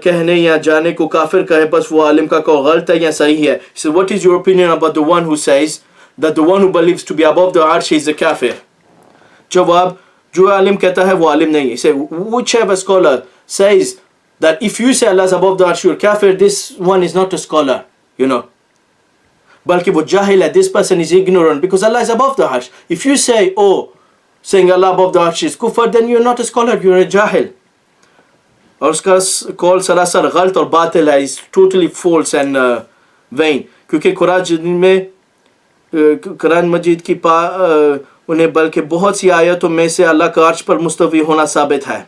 कहने या जाने को काफिर कहे, बस वो आलिम का कौल गलत है या सही है. So what is your opinion about the one who says that the one who believes to be above the arsh is a kafir? जवाब, जो आलिम कहता है वो आलिम नहीं है. Say whichever scholar says that if you say Allah is above the arsh, you're kafir, this one is not a scholar, you know. Balki wo jahil hai, this person is ignorant, because Allah is above the arsh. If you say, oh, saying Allah above the arsh is kufr, then you're not a scholar, you're a jahil. और उसका call सरासर गलत और बातिल है, is totally false and vain. क्योंकि कुरान मजीद की उन्हें बल्कि बहुत सी आयतों में से अल्लाह का अर्श पर मुस्तवी होना साबित है.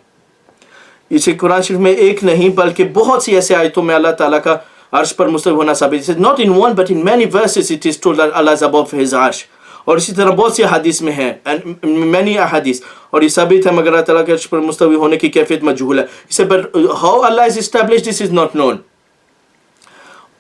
इसे कुरान शरीफ में एक नहीं बल्कि बहुत सी ऐसे आयतों में अल्लाह ताला का अर्श पर मुस्तवी होना साबित है. Not in one but in many verses it is told that Allah is above his arsh. और इसी तरह बहुत सी हदीस में है, and many hadith, और ये साबित है मगर अल्लाह ताला के अर्श पर मुस्तवी होने की कैफियत मजहूल है. इसे but how Allah is established, this is not known.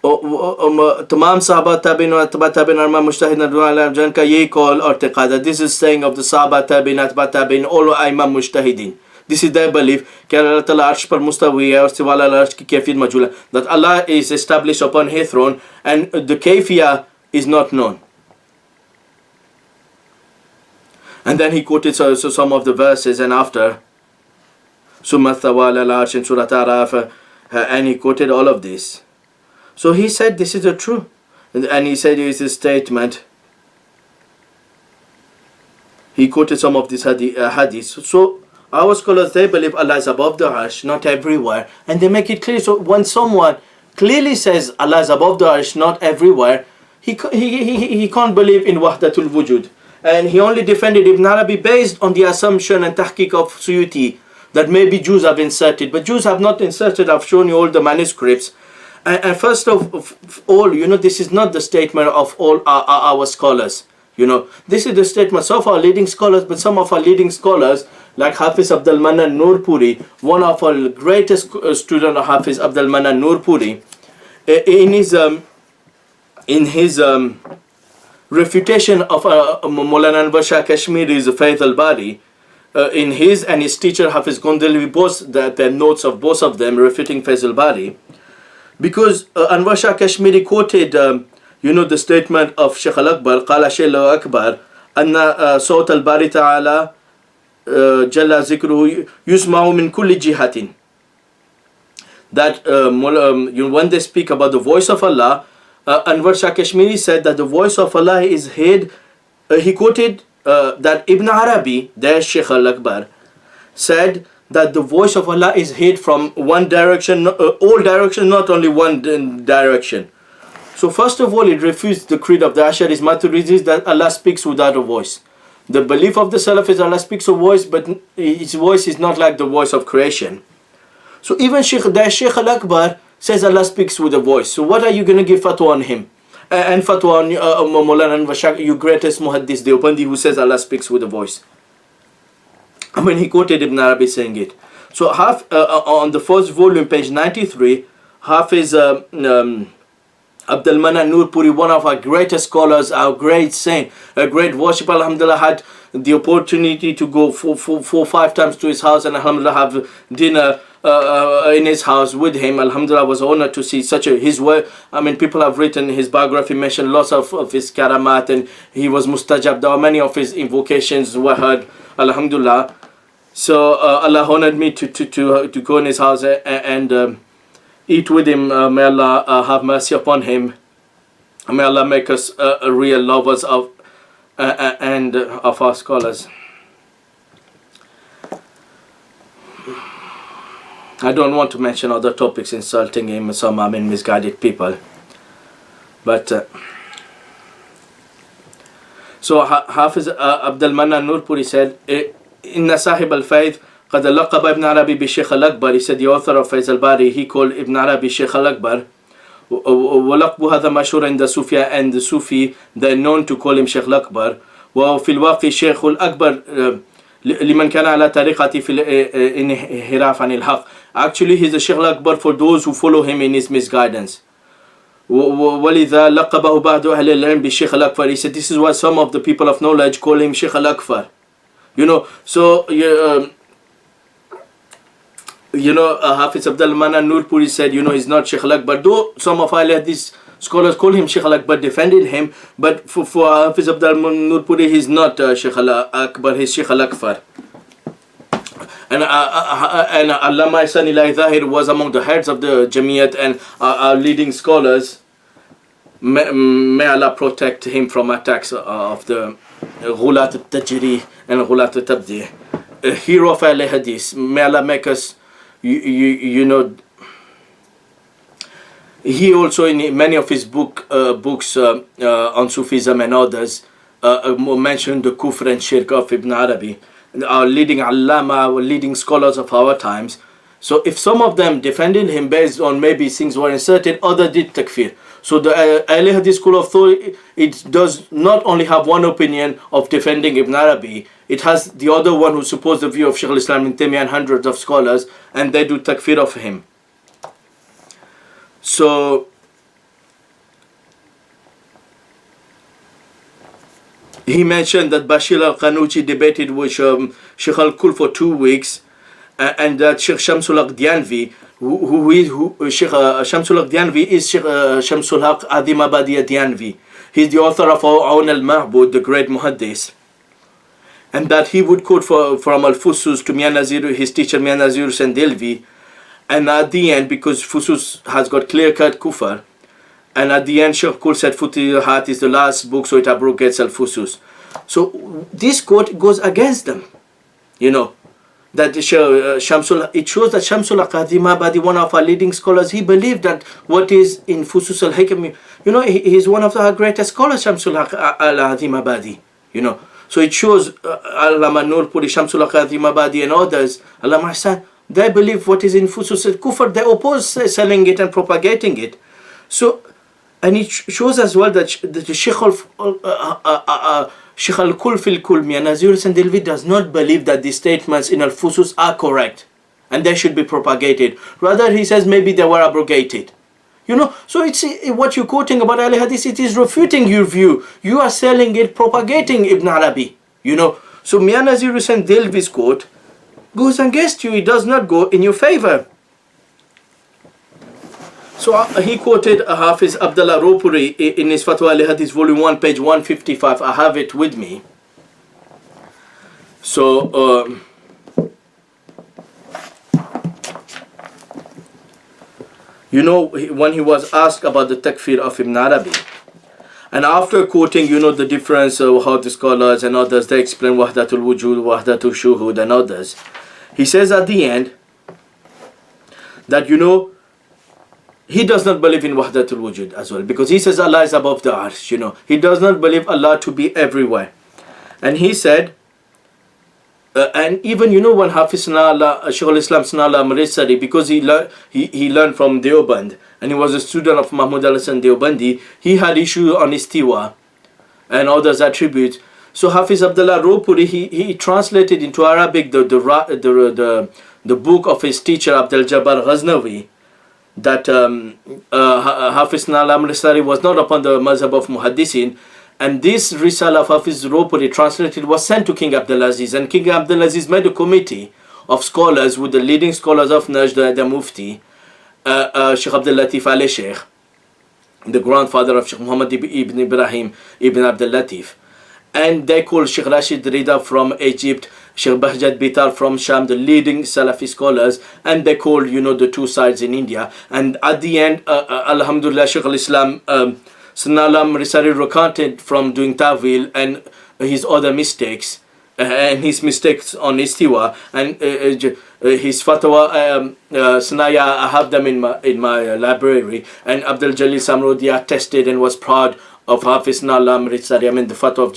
तमाम साहबा ताबिन और अतबा ताबिन अरमा मुज्तहिद रज़ियल्लाहु का यही कॉल और इत्क़ाद है. This is saying of the साहबा ताबिन अतबा ताबिन, all अइम्मा मुज्तहिदीन. This is their belief कि अल्लाह ताला अर्श पर मुस्तवी है और सिवा अल्लाह अर्श की कैफियत मजहूल है. That Allah is established upon his throne and the kayfiyah is not known. And then he quoted so some of the verses, and after Summa Thawal al-Arsh in Surah Araf, and he quoted all of this. So he said this is the truth, and he said it is a statement. He quoted some of these hadiths. So our scholars, they believe Allah is above the arsh, not everywhere, and they make it clear. So when someone clearly says Allah is above the arsh, not everywhere, he can't believe in Wahdatul Wujud. And he only defended Ibn Arabi based on the assumption and tahqiq of Suyuti that maybe Jews have inserted, but Jews have not inserted. I've shown you all the manuscripts. And first of all, you know, this is not the statement of all our scholars. You know, this is the statement of our leading scholars, but some of our leading scholars, like Hafiz Abdul Manan Nurpuri, one of our greatest student of Hafiz Abdul Manan Nurpuri, in his refutation of Maulana Anwar Shah Kashmiri's Faith al-Bari, in his and his teacher Hafiz Gondelvi, both the notes of both of them refuting Faith al-Bari, because Anwar Shah Kashmiri quoted, you know, the statement of Shaykh al-Akbar, Qala Shaykh al-Akbar, Anna Sawt al-Bari Ta'ala Jalla Zikruhu Yusma'u min kulli jihatin. That when they speak about the voice of Allah, Anwar Shah Kashmiri said that the voice of Allah is heard. He quoted that Ibn Arabi, their Shaykh al-Akbar, said that the voice of Allah is heard from one direction, all directions, not only one direction. So first of all, it refutes the creed of the Asharis Maturidis that Allah speaks without a voice. The belief of the Salaf is Allah speaks a voice, but his voice is not like the voice of creation. So even their Shaykh al-Akbar says Allah speaks with a voice. So what are you going to give fatwa on him? And fatwa on Maulana Anwar Shah, your greatest muhaddis Deobandi, who says Allah speaks with a voice. I mean, he quoted Ibn Arabi saying it. So on the first volume, page 93, Hafiz Abdul Manan Nurpuri, one of our greatest scholars, our great saint, a great worshipper, alhamdulillah, had the opportunity to go four, 5 times to his house and alhamdulillah have dinner in his house with him. Alhamdulillah, I was honored to see such his work. I mean, people have written his biography, mentioned lots of his karamat, and he was mustajab. There were many of his invocations were heard, alhamdulillah. So Allah honored me to go in his house and eat with him. May Allah have mercy upon him. May Allah make us real lovers of of our scholars. I don't want to mention other topics insulting him, some misguided people. But so Hafiz Abdul Manan Nurpuri said, Inna Sahib al-Faith قد لقب ابن عربي بالشيخ الأكبر. He said the author of Faiz al-Bari, he called Ibn Arabi Sheikh al-Akbar. ولقب هذا مشهور عند الصوفية, and the Sufi, they're known to call him Sheikh al-Akbar. وفي الواقع شيخ الأكبر لمن كان على طريقته في الانحراف عن الحق. Actually, he's a Sheikh al-Akbar for those who follow him in his misguidance. ولذا لقبه بعض أهل العلم بالشيخ الأكبر. He said this is why some of the people of knowledge call him Sheikh al-Akbar. So Hafiz Abdul Manan Nurpuri said, he's not Sheikh al-Akbar. Though some of these scholars call him Sheikh al-Akbar, defended him, but for Hafiz Abdul Nurpuri, he's not Sheikh al-Akbar, he's Sheikh al-Akbar. And Allama Ihsan Ilahi Zahir was among the heads of the Jamiyat and our leading scholars. May Allah protect him from attacks of the Ghulat al-Tajri and Ghulat al-Tabdi. A hero of Ahle Hadith. May Allah make us, he also in many of his books on Sufism and others mentioned the kufr and shirk of Ibn Arabi, our leading allama, our leading scholars of our times. So if some of them defended him based on maybe things were inserted, others did takfir. So the Ahle Hadith school of thought, it does not only have one opinion of defending Ibn Arabi, it has the other one who supports the view of Shaykh al-Islam Ibn Taymiyyah and hundreds of scholars, and they do takfir of him. So he mentioned that Bashir al-Qanuchi debated with Sheikh al-Kul for 2 weeks, and that Sheikh Shamsul Aqdianvi, who Sheikh Shamsul Aqdianvi is Sheikh Shamsul Haq Azim Abadi Adianvi. He's the author of Aun al-Mahbud, the great muhaddis. And that he would quote from Al-Fusus to Mian Nazir, his teacher Mian Nazir Sandilvi. And at the end, because Fusus has got clear-cut kufar, and at the end Sheikh Kul said Futi Hat is the last book, so it abrogates Al-Fusus. So this quote goes against them, that it shows that Shamsul Aqadima Badi, one of our leading scholars, he believed that what is in Fusus Al-Hikam, he is one of our greatest scholars, Shamsul Aqadima Badi, So it shows Allama Nurpuri, Shamsul Aqadima Badi and others, Allama Ihsan, they believe what is in Fusus al-Kufr, they oppose selling it and propagating it. So, and it shows as well that the Sheikh al-Kul fil Kul, Mian Nazir Sandilvi, does not believe that the statements in Al-Fusus are correct and they should be propagated. Rather, he says maybe they were abrogated. So it's what you're quoting about Ahle Hadith, it is refuting your view. You are selling it, propagating Ibn Arabi. So Mian Nazir Sandilvi's quote goes against you, it does not go in your favor. So he quoted Hafiz Abdullah Ropuri in his Fatwa al-Hadith volume 1 page 155. I have it with me. So when he was asked about the takfir of Ibn Arabi, and after quoting the difference of how the scholars and others, they explain Wahdatul Wujud, Wahdatul Shuhud and others, he says at the end that he does not believe in Wahdatul Wujud as well, because he says Allah is above the arsh. He does not believe Allah to be everywhere. And he said, and even when Hafiz Sana'Allah, Shaykh al-Islam Sana'Allah Amritsari, because he learned from Deoband and he was a student of Mahmud al-Hasan Deobandi, he had issue on istiwa and others attributes. So Hafiz Abdullah Ropuri, he translated into Arabic the book of his teacher Abdul Jabbar Ghaznavi, Hafiz Nalam Risali was not upon the mazhab of Muhaddisin, and this Risala of Hafiz Ropuri translated was sent to King Abdulaziz, and King Abdulaziz made a committee of scholars with the leading scholars of Najd, the Mufti, Sheikh Abdul Latif Ali Sheikh, the grandfather of Sheikh Muhammad ibn Ibrahim ibn Abdul Latif. And they called Sheikh Rashid Rida from Egypt, Sheikh Bahjat Bitar from Sham, the leading Salafi scholars, and they called, the two sides in India. And at the end, Alhamdulillah, Sheikh al-Islam Sanalam Risali recanted from doing Tawil and his other mistakes, and his mistakes on Istiwa, and his fatwa, Sanaya, I have them in my library, and Abdul Jalil Samrodi attested and was proud of Hafiz Nalam Risali. I mean, the fatwa of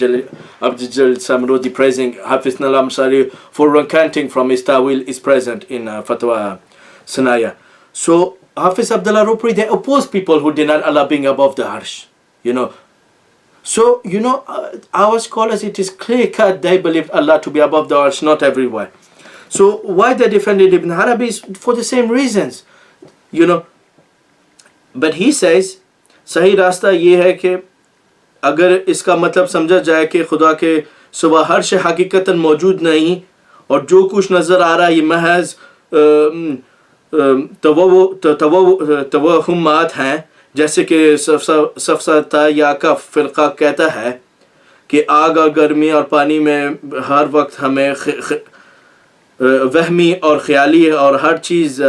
Abdul Jalil Samrodi praising Hafiz Nalam Risali for recanting from his Tawil is present in fatwa Sanaya. So Hafiz Abdullah Rupri, they oppose people who deny Allah being above the Arsh, So, our scholars, it is clear cut, they believed Allah to be above the Arsh, not everywhere. So, why they defended Ibn Arabi is for the same reasons, But he says, सही रास्ता ये है कि अगर इसका मतलब समझा जाए कि खुदा के सिवा हर शे हकीकतन मौजूद नहीं और जो कुछ नज़र आ रहा है ये महज तवहुमात हैं, जैसे कि सफसता या का फ़िरक़ा कहता है कि आग और गर्मी और पानी में हर वक्त हमें वहमी और ख़याली है और हर चीज़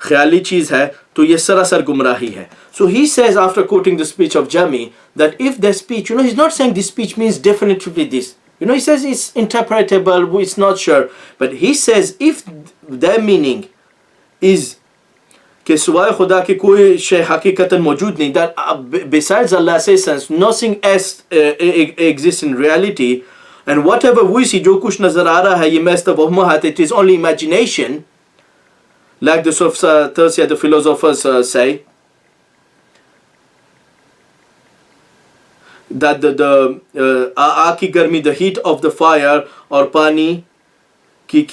ख़याली चीज़ है, तो ये सरासर गुमराही है. So he says, after quoting the speech of Jami, that if the speech, he's not saying this speech means definitively this. He says it's interpretable, it's not sure. But he says if their meaning is कि सिवाय खुदा के कोई शय हकीकतन मौजूद नहीं, that besides Allah's essence nothing else exists in reality, and whatever we see, जो कुछ नजर आ रहा है ये महज तवहुमात, it is only imagination, like the Thursday the philosophers say, that the आग की गर्मी, the heat of the fire, और पानी की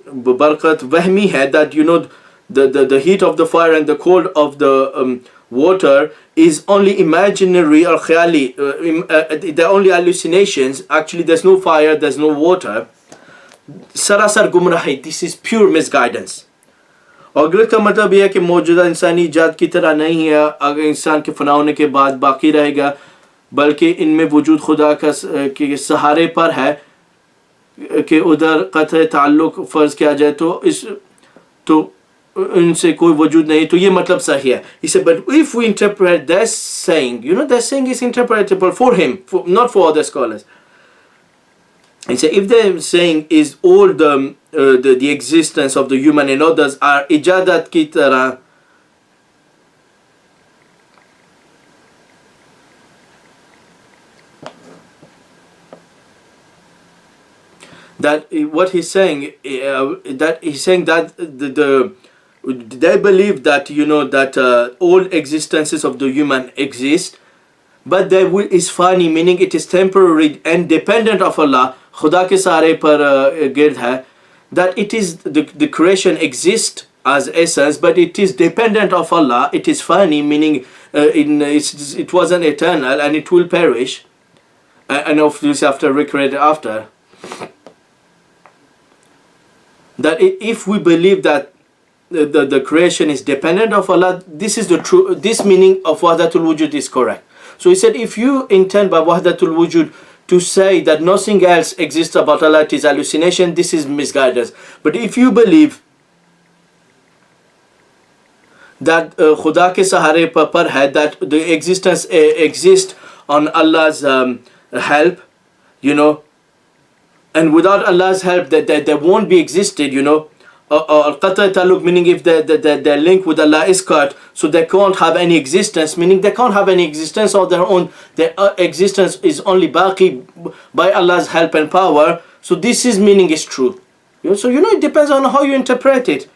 बरकत वहमी है, that the heat of the fire and the cold of the water is only imaginary or khayali, they're only hallucinations. Actually there's no fire, there's no water. Sarasar gumrahi, this is pure misguidance. और अगर का मतलब यह है कि मौजूदा इंसानी इजाद की तरह नहीं है, अगर इंसान के फना होने के बाद बाकी रहेगा, बल्कि इनमें वजूद खुदा के सहारे पर है कि उधर कतई ताल्लुक फ़र्ज़ किया जाए तो इनसे कोई वजूद नहीं, तो ये मतलब सही है. He said, but if we interpret that saying, that saying is interpretable for him, not for other scholars. He said, if the saying is all the existence of the human and others are ijadat ki tarah, that what he's saying, that he's saying that they believe that that all existences of the human exist, but their will is fani, meaning it is temporary and dependent of Allah, खुदा के सहारे पर गिर्द है, that it is the creation exists as essence, but it is dependent of Allah, it is fani, meaning it wasn't eternal and it will perish, and obviously after recreated after. That if we believe that the creation is dependent of Allah, this is the true, this meaning of Wahdatul Wujud is correct. So he said, if you intend by Wahdatul Wujud to say that nothing else exists about Allah, it is hallucination, this is misguidance. But if you believe that Khuda ke sahare par hai, that the existence exists on Allah's help, and without Allah's help that there won't be existed, qat'a taluk, meaning if the link with Allah is cut, so they can't have any existence, meaning they can't have any existence of their own, their existence is only baqi by Allah's help and power. So this is meaning is true. So it depends on how you interpret it.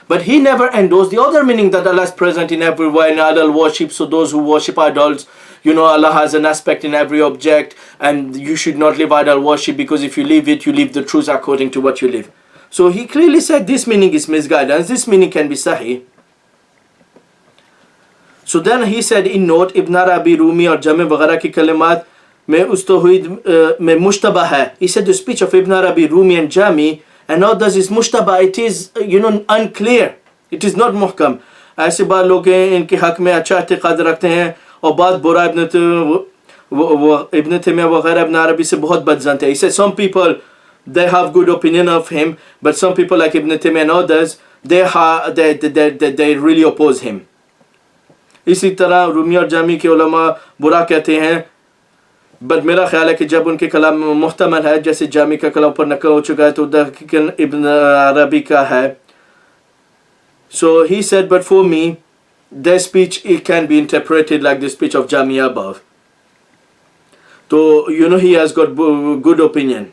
But he never endorsed the other meaning that Allah is present in everywhere in idol worship. So those who worship idols, Allah has an aspect in every object, and you should not live idol worship, because if you leave it, you leave the truth according to what you live. So he clearly said this meaning is misguidance, this meaning can be sahih. So then he said in note, Ibn Arabi, Rumi और जमे वगैरह की कलिमात में उस तौहीद में मुश्तबा है. He said the speech of Ibn Arabi, Rumi and Jami and others is Mushtaba. It is unclear. It is not muhkam. ऐसे बात लोग इनके हक में अच्छा इत्तेकाद रखते हैं और बात बुरा Ibn Taymiyyah वगैरह Ibn Arabi से बहुत बदजन थे. He said some people they have good opinion of him, but some people like Ibn Taymiyyah and others they really oppose him. इसी तरह रूमी और जामी के उलमा बुरा कहते हैं, बट मेरा ख्याल है कि जब उनके कलाम मुहतमल है, जैसे जामी का कलाम पर नकल हो चुका है तो हकीकत इब्न अरबी का है. So he said, but for me their speech it can be interpreted like the speech of Jami above. So he has got good opinion,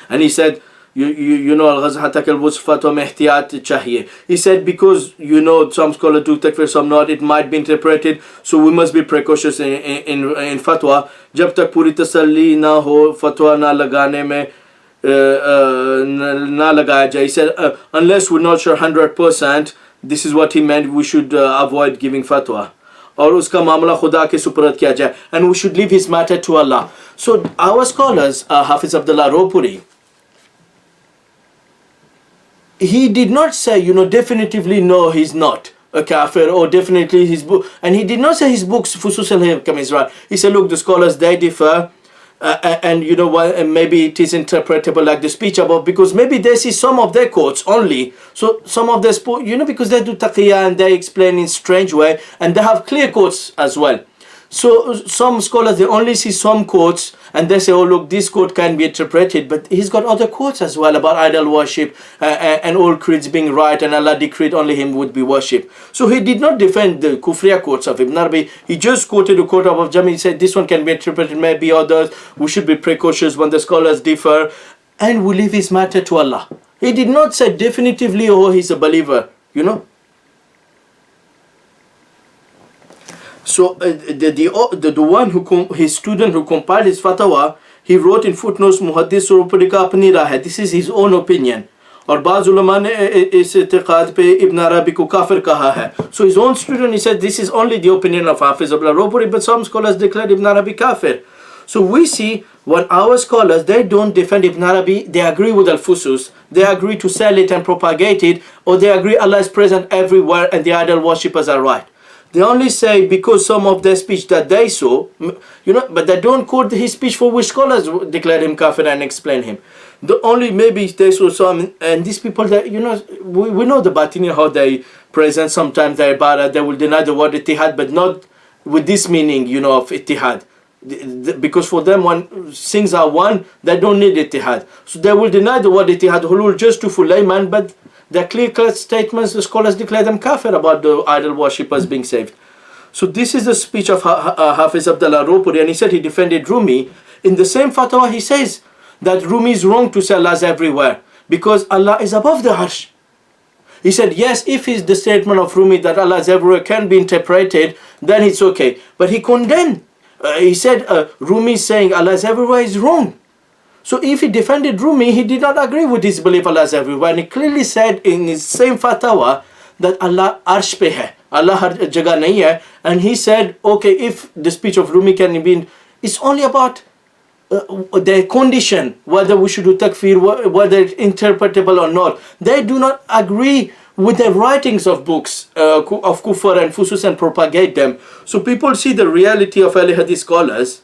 and he said al-ghazhatak al-wusfatwa में एहतियात चाहिए. He said because some scholars do takfir, some not, it might be interpreted, so we must be precautious in fatwa. जब तक पूरी तसल्ली ना हो fatwa ना लगाने में ना लगाया जाए. He said unless we're not sure 100%, this is what he meant, we should avoid giving fatwa. और उसका मामला खुदा के सुपुर्द किया जाए, and we should leave his matter to Allah. So our scholars, Hafiz Abdullah Ropuri, he did not say, definitively no, he's not a kafir, or definitely his book, and he did not say his books Fusus Al-Hikam is right. He said, look, the scholars they differ, and and maybe it is interpretable like the speech above, because maybe they see some of their quotes only. So some of their because they do taqiyya and they explain in strange way, and they have clear quotes as well. So some scholars they only see some quotes and they say, oh look, this quote can be interpreted, but he's got other quotes as well about idol worship and all creeds being right, and Allah decreed only him would be worshipped. So he did not defend the kufriya quotes of Ibn Arabi. He just quoted a quote of Jami. He said this one can be interpreted, maybe others. We should be precautious when the scholars differ, and we leave his matter to Allah. He did not say definitively, oh he's a believer, So the one his student who compiled his fatwa, he wrote in footnotes, Muhaddis Ropuri ka apni raah hai. This is his own opinion. और बाज़ उलमा ने इस इत्तिक़ाद पे इब्न अरबी को काफिर कहा है. So his own student, he said this is only the opinion of Hafiz Abdullah Ropuri, but some scholars declared Ibn Arabi kafir. So we see when our scholars, they don't defend Ibn Arabi, they agree with Al-Fusus, they agree to sell it and propagate it, or they agree Allah is present everywhere and the idol worshippers are right. They only say because some of their speech that they saw, but they don't quote his speech for which scholars declare him kafir and explain him. The only maybe they saw some, and these people that, we know the Batini, how they present sometimes their ibadah, they will deny the word ittihad, but not with this meaning, of ittihad. Because for them, when things are one, they don't need ittihad. So they will deny the word ittihad, hulul just to fulayman, but the clear-cut statements, the scholars declare them kafir about the idol worshippers being saved. So this is the speech of Hafiz Abdullah Ropuri, and he said he defended Rumi. In the same fatwa, he says that Rumi is wrong to say Allah is everywhere, because Allah is above the arsh. He said, yes, if the statement of Rumi that Allah is everywhere can be interpreted, then it's okay. But he condemned. He said Rumi saying Allah is everywhere is wrong. So if he defended Rumi, he did not agree with his belief Allah is everywhere. And he clearly said in his same fatwa that Allah arsh pe hai, Allah har jagah nahi hai. And he said, okay, if the speech of Rumi can be, it's only about their condition, whether we should do takfir, whether it's interpretable or not. They do not agree with the writings of books of kufr and fusus and propagate them. So people see the reality of Ahle Hadith scholars,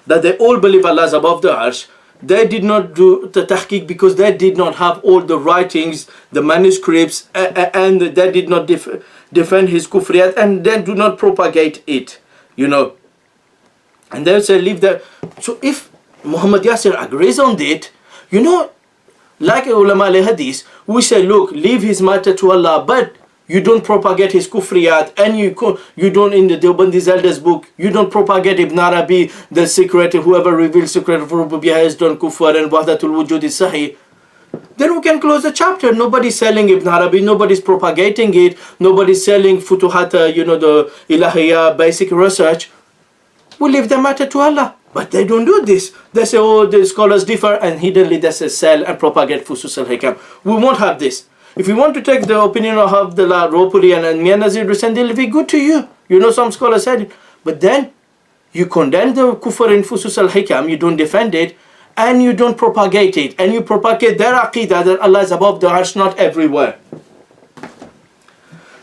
that they all believe Allah is above the arsh. They did not do the tahqiq because they did not have all the writings, the manuscripts, and they did not defend his kufriyat, and then do not propagate it, And they say leave that. So if Muhammad Yasir agrees on it, like ulama al-hadith, we say, look, leave his matter to Allah, but you don't propagate his kufriyat, and you don't, in the Deobandi's elders book, you don't propagate Ibn Arabi, the secret, whoever reveals secret of Rububiyyah has done kufr, and Wahdatul Wujud is sahih. Then we can close the chapter. Nobody's selling Ibn Arabi, nobody's propagating it, nobody's selling Futuhat, the Ilahiyya basic research. We leave the matter to Allah. But they don't do this. They say, oh, the scholars differ, and hiddenly they say sell and propagate Fusus Al-Hikam. We won't have this. if you want to take the opinion of Abdullah Ropuri and Mian Nazir Hussain, they'll be good to you. You know, some scholars said it. But then you condemn the kufr in Fusus Al-Hikam, you don't defend it, and you don't propagate it, and you propagate their aqidah that Allah is above the arsh, not everywhere.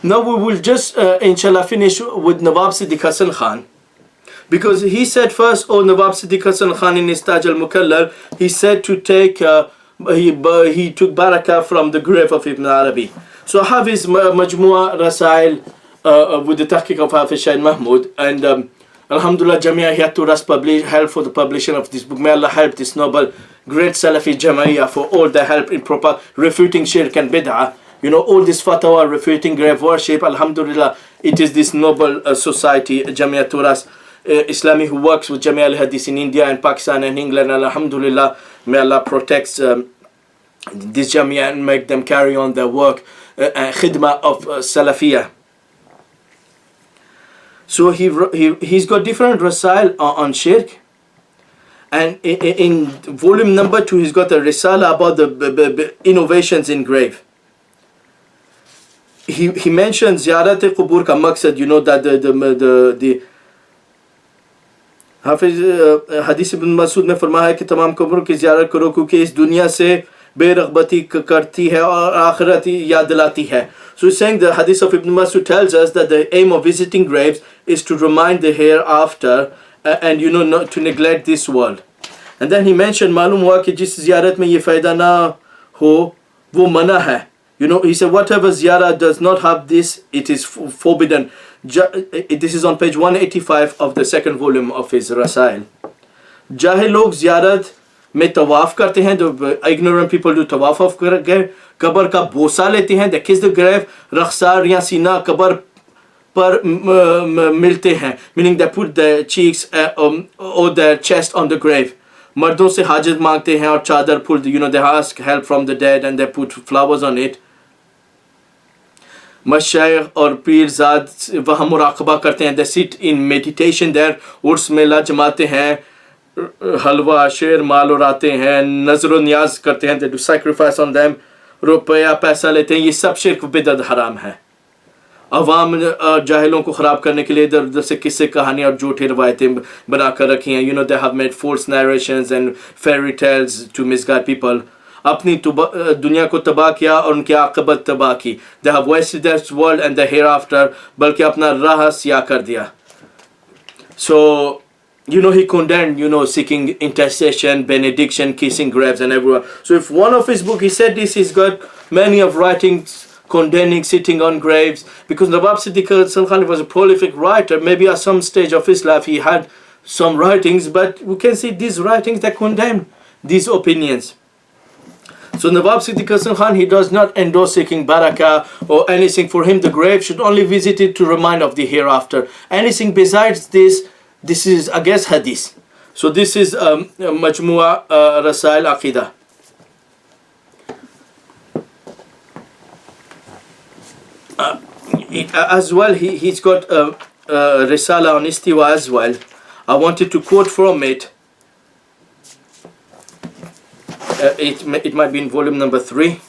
Now we will just, inshallah, finish with Nawab Siddiq Hasan Khan. Because he said first, Nawab Siddiq Hasan Khan in his Taj al-Mukallal, he said to take, he took barakah from the grave of Ibn Arabi. So I have his Majmu'a Rasail with the tahqiq of Hafiz Shahid Mahmud, and Alhamdulillah Jamia, he had to help for the publishing of this book. May Allah help this noble, great Salafi Jamia for all the help in proper refuting shirk and bid'ah. You know, all this fatwa refuting grave worship, Alhamdulillah, it is this noble society, Jamia Turas Islami, who works with Jamia al-Hadith in India and Pakistan and England. And Alhamdulillah, may Allah protects this Jamia and make them carry on their work, khidmah of Salafiyah. So he's got different rasail on shirk, and in volume number 2 he's got a risala about the innovations in grave. He mentions ziyarat-e-qubur ka maqsad, you know, that the हाफिज हदीस इब्न मसूद में फरमाया है कि तमाम कब्रों की ज़ियारत करो क्योंकि इस दुनिया से बेरग़बती करती है और आखिरत याद दिलाती है. So he's saying the hadith of Ibn Masud tells us that the aim of visiting graves is to remind the hereafter and you know not to neglect this world. And then he mentioned मालूम हुआ कि जिस ज़ियारत में ये फ़ायदा ना हो वो मना है. You know, he said whatever ziyarah does not have this, it is forbidden. This is on page 185 of the second volume of his Rasail. Jahil log ziyarat में तवाफ करते हैं, the ignorant people do tawaf of grave, कब्र का बोसा लेते हैं, they kiss the grave, रख्सार या सीना कब्र पर मिलते हैं, meaning they put their cheeks or their chest on the grave. मर्दों से हाजत मांगते हैं और चादर pulled, you know, they ask help from the dead and they put flowers on it. मशाइख और पीरजाद वहाँ मुराक़बा करते हैं, they sit in meditation there, उर्स मेला जमाते हैं, हलवा शेर माल उड़ाते हैं, नज़र नियाज करते हैं, they do sacrifice on them, रुपया पैसा लेते हैं, ये सब शिर्क बिदअत हराम है. अवाम जाहिलों को ख़राब करने के लिए इधर उधर से किस्से कहानी और झूठी रवायतें बना कर रखी हैं. You know, they have made false narrations and fairy tales to misguide people. अपनी दुनिया को तबाह किया और उनकी आक़िबत तबाह की. They have wasted their world and the hereafter, बल्कि अपना राह सिया कर दिया. So, you know, he condemned, you know, seeking intercession, benediction, kissing graves and everywhere. So if one of his book, he said this, he's got many of writings condemning sitting on graves, because Nawab Siddiq Hasan Khan was a prolific writer. Maybe at some stage of his life he had some writings, but we can see these writings that condemn these opinions. So Nawab Siddiq Hasan Khan, he does not endorse seeking barakah or anything. For him, the grave should only visit it to remind of the hereafter. Anything besides this, this is against hadith. So this is Majmu'a Rasail Aqidah. As well, he's got a Risala on Istiwa as well. I wanted to quote from it. It might be in volume number 3.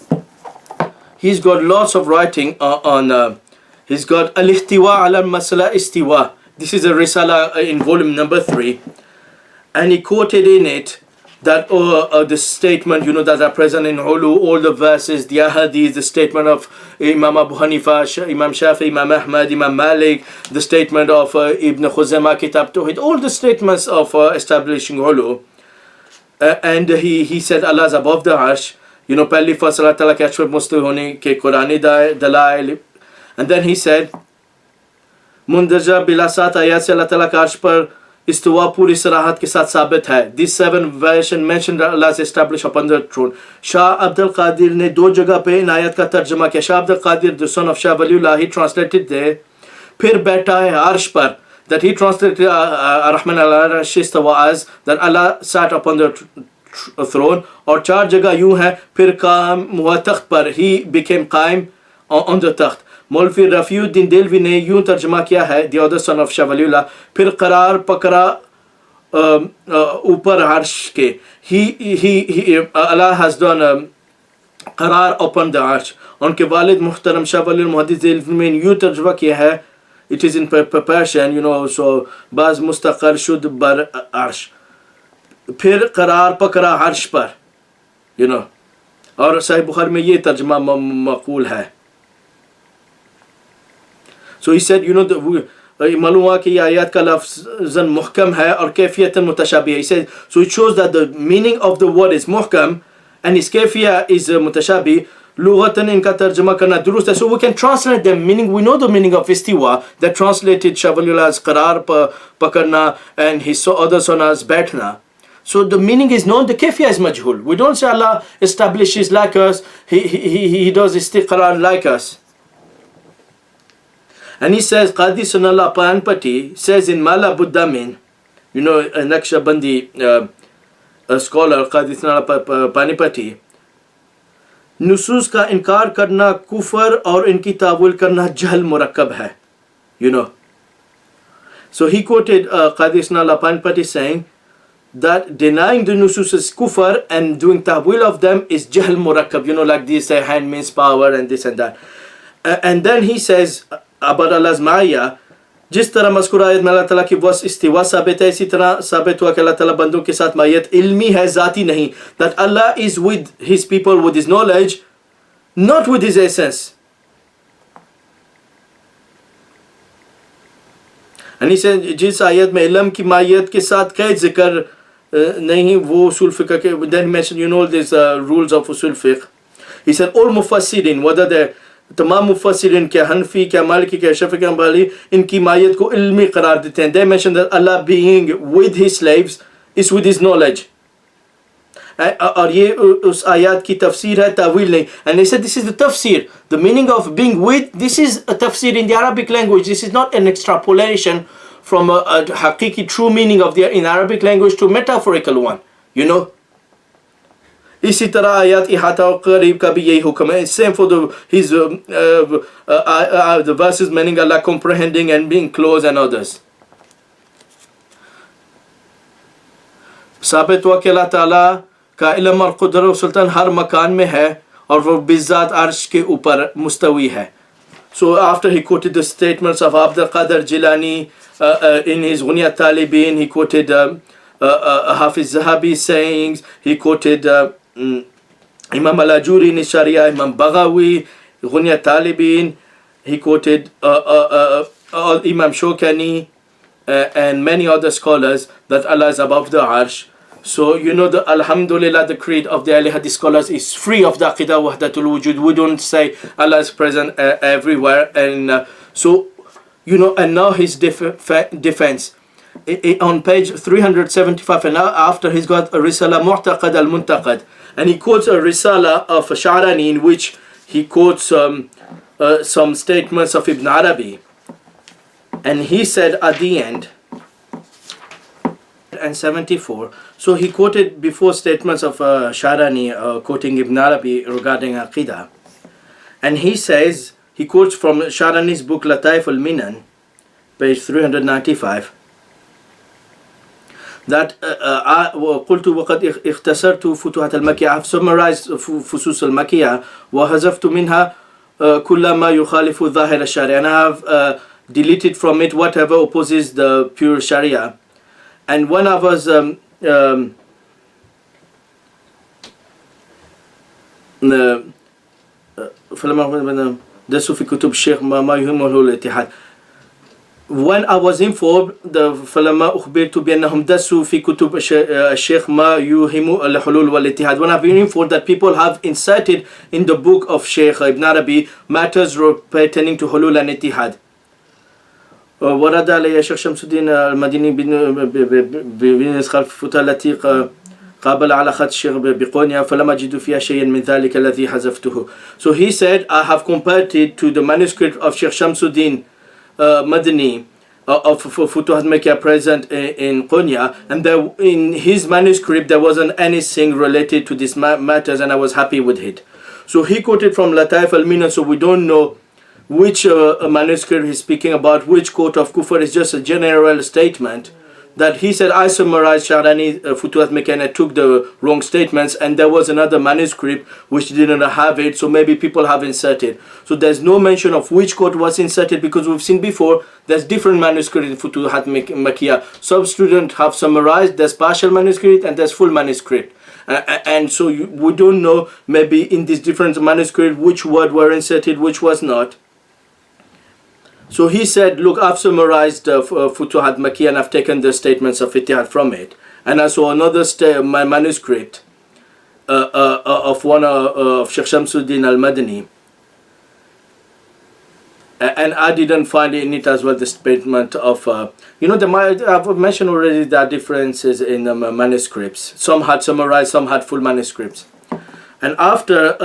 He's got lots of writing on he's got Al-Ihtiwa ala Masala Istiwa. This is a Risala in volume number 3, and he quoted in it that the statement, you know, that are present in Ulu, all the verses, the Hadith, the statement of Imam Abu Hanifa, Imam Shafi, Imam Ahmad, Imam Malik, the statement of Ibn Khuzaymah, Kitab Tawhid, all the statements of establishing Ulu. And he said Allah is above the arsh, you know, pehli fasl Allah Ta'ala ke ashwar mustaqim hone ke Qurani dalail. And then he said Mundarja bila 7 ayat se Allah Ta'ala ka arsh par istiwa puri sarahat ke sath sabit hai. These 7 versions mentioned that Allah is established upon the throne. Shah Abdul Qadir ne do jagah pe in ayat ka tarjuma kiya. Shah Abdul Qadir, the son of Shah Waliullah, he translated there, phir baitha hai arsh par, that he translated Ar-Rahman al-Arsh istawa as that Allah sat upon the throne. Or 4 jagah yu hai, phir qaim hua takht par, he became qaim on the takht. Maulvi Rafiuddin Delvi ने यूं तर्जमा किया है, the other son of Shah Waliullah, फिर करार पकड़ा ऊपर अर्श के. Allah has done करार upon the arsh. उनके वालिद मुहतरम शाह वली मुहद्दिस ने यूँ तर्जुमा किया है, it is in Persian, so बाज मुस्तक़र शुद्ध बर अर्श, फिर करार पकड़ा अर्श पर, और सही बुखारी में ये तर्जुमा मक़बूल है. So he said, मालूम हुआ कि ये आयत का लफ्ज़न मुहकम है और कैफियतन मुतशाबिह. He said, so it shows that the meaning of the word is muhkam and its कैफिया is mutashabih. लुगतन इनका तर्जुमा करना दुरुस्त है. So we can translate the meaning. We know the meaning of istiwa, that translated Shah Waliullah as qarar pakarna, and his other son as baithna. So the meaning is known, the kafiyah is majhul. We don't say Allah establishes like us, he does istiqrar like us. And he says, Qadi Sunallah Panpati says in Mala Buddhamin, a Naqshbandi a scholar, Qadi Sunallah Panipati, नुसूस का इनकार करना कुफर और इनकी तावील करना जहल मुरक्कब है. So he quoted Qadi Sunallah Panpati saying that denying the nusus is kufr and doing ta'wil of them is jahl murakkab, like this hand means power and this and that. And then he says about Allah's ma'iyya, जिस तरह मज़कूर आयत में अल्लाह ताला की वस इस्तिवा साबित है, इसी तरह साबित हुआ कि अल्लाह ताला बंदों के साथ मायत इल्मी है, ज़ाती नहीं. That Allah is with his people with his knowledge, not with his essence. And he said, जिस आयत में इल्म की मायत के साथ कई जिक्र नहीं, वो उसूल फ़िक़्ह के, then he mentioned, these rules of usul fiqh. He said all mufassirin, whether they're तमाम मुफस्सिरीन क्या हनफी क्या मालिकी क्या शफ़ी क्या हंबली, इनकी मायत को इल्मी करार देते हैं. They mention that Allah being with his slaves is with his knowledge. और ये उस आयत की तफसीर है, तावील नहीं. And they said this is the tafsir, the meaning of being with, this is a tafsir in the Arabic language. This is not an extrapolation from a haqiqi true meaning of in Arabic language to metaphorical one. इसी तरह आयत इहाता और करीब का भी यही हुक्म है. Same for the verses meaning Allah comprehending and being close and others. साबित हुआ कि अल्लाह ताला का इल्म और कुदरत और सुल्तान हर मकान में है और वो बिज़ात अर्श के ऊपर मुस्तवी है. So after he quoted the statements of Abdul Qadir Jilani in his Ghunyat Talibin, he quoted Hafiz Zahabi's sayings, he quoted Imam Al-Ajuri in Sharia, Imam Baghawi, Ghunyat Talibin, he quoted Imam Shokani and many other scholars that Allah is above the arsh. So the Alhamdulillah, the creed of the Ahle Hadith scholars is free of the Aqidah Wahdatul Wujud. We don't say Allah is present everywhere. And and now his defense. On page 375, and after he's got a Risala Mu'taqad al-Muntaqad, and he quotes a Risala of Sha'rani in which he quotes some statements of Ibn Arabi. And he said at the end, and 74, so he quoted before statements of Sha'rani quoting Ibn Arabi regarding Aqidah. And he says, he quotes from Sha'rani's book Lataif al-Minan, page 395, that قلت وقد اختصرت فتوحات المكية, I have summarized Fusus al-Makiyah وحذفت منها كل ما يخالف ظاهر الشريعة, and I have deleted from it whatever opposes the pure Sharia. And when I was when I was informed, the فلما أخبرت بأنهم دسوا في كتب الشيخ ما يوهم الحلول والاتحاد, when I've been informed that people have inserted in the book of Sheikh Ibn Arabi matters pertaining to hulul and ittihad. ورد علي الشيخ شمس الدين المديني بنسخة الفتاة التي قابل على خط الشيخ بقونيا فلما أجد فيها شيئا من ذلك الذي حذفته. So he said, I have compared it to the manuscript of Sheikh Shamsuddin Madani of Futuhat Makkiyah present in Konya, and there, in his manuscript there wasn't anything related to these matters, and I was happy with it. So he quoted from Lataif al-Mina, so we don't know which manuscript he's speaking about, which quote of Kufr is just a general statement. that he said, I summarized Sha'rani Futuhat Makkiyah and I took the wrong statements, and there was another manuscript which didn't have it, so maybe people have inserted. So there's no mention of which quote was inserted, because we've seen before there's different manuscripts in Futuhat Makkiyah. Some students have summarized, there's partial manuscript and there's full manuscript. And so we don't know maybe in these different manuscripts which word were inserted, which was not. So he said, look, I've summarized Futuhat Makkiyah and I've taken the statements of Ittihad from it. And I saw another manuscript of one of Sheikh Shamsuddin al-Madani. And I didn't find in it as well the statement of, I've mentioned already there are differences in manuscripts. Some had summarized, some had full manuscripts. And after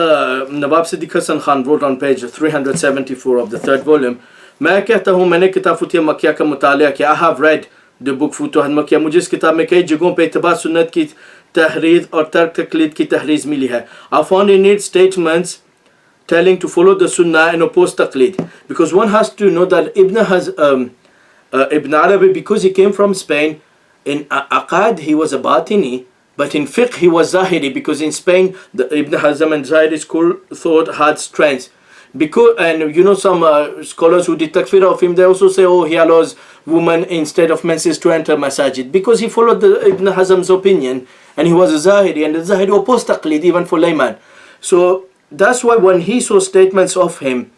Nawab Siddiq Hasan Khan wrote on page 374 of the third volume, मैं कहता हूँ मैंने किताब फुतिया मक्किया का मुतालिया किया. I have read the book Futuhat मक्किया. मुझे इस किताब में कई जगहों पे इत्तिबा सुन्नत की तहरीर और तर्क तकलीद की तहरीर मिली है. I found in it statements telling to follow the sunnah and oppose taqlid, because one has to know that Ibn Arabi, because he came from Spain, in aqad he was a batini, but in fiqh he was zahiri, because in Spain the Ibn Hazm and Zahiri school thought had strength. Because, and some scholars who did takfir of him, they also say, oh, he allows women instead of menses to enter masajid, because he followed the Ibn Hazm's opinion and he was a Zahiri, and the Zahiri opposed taqlid even for layman. So that's why when he saw statements of him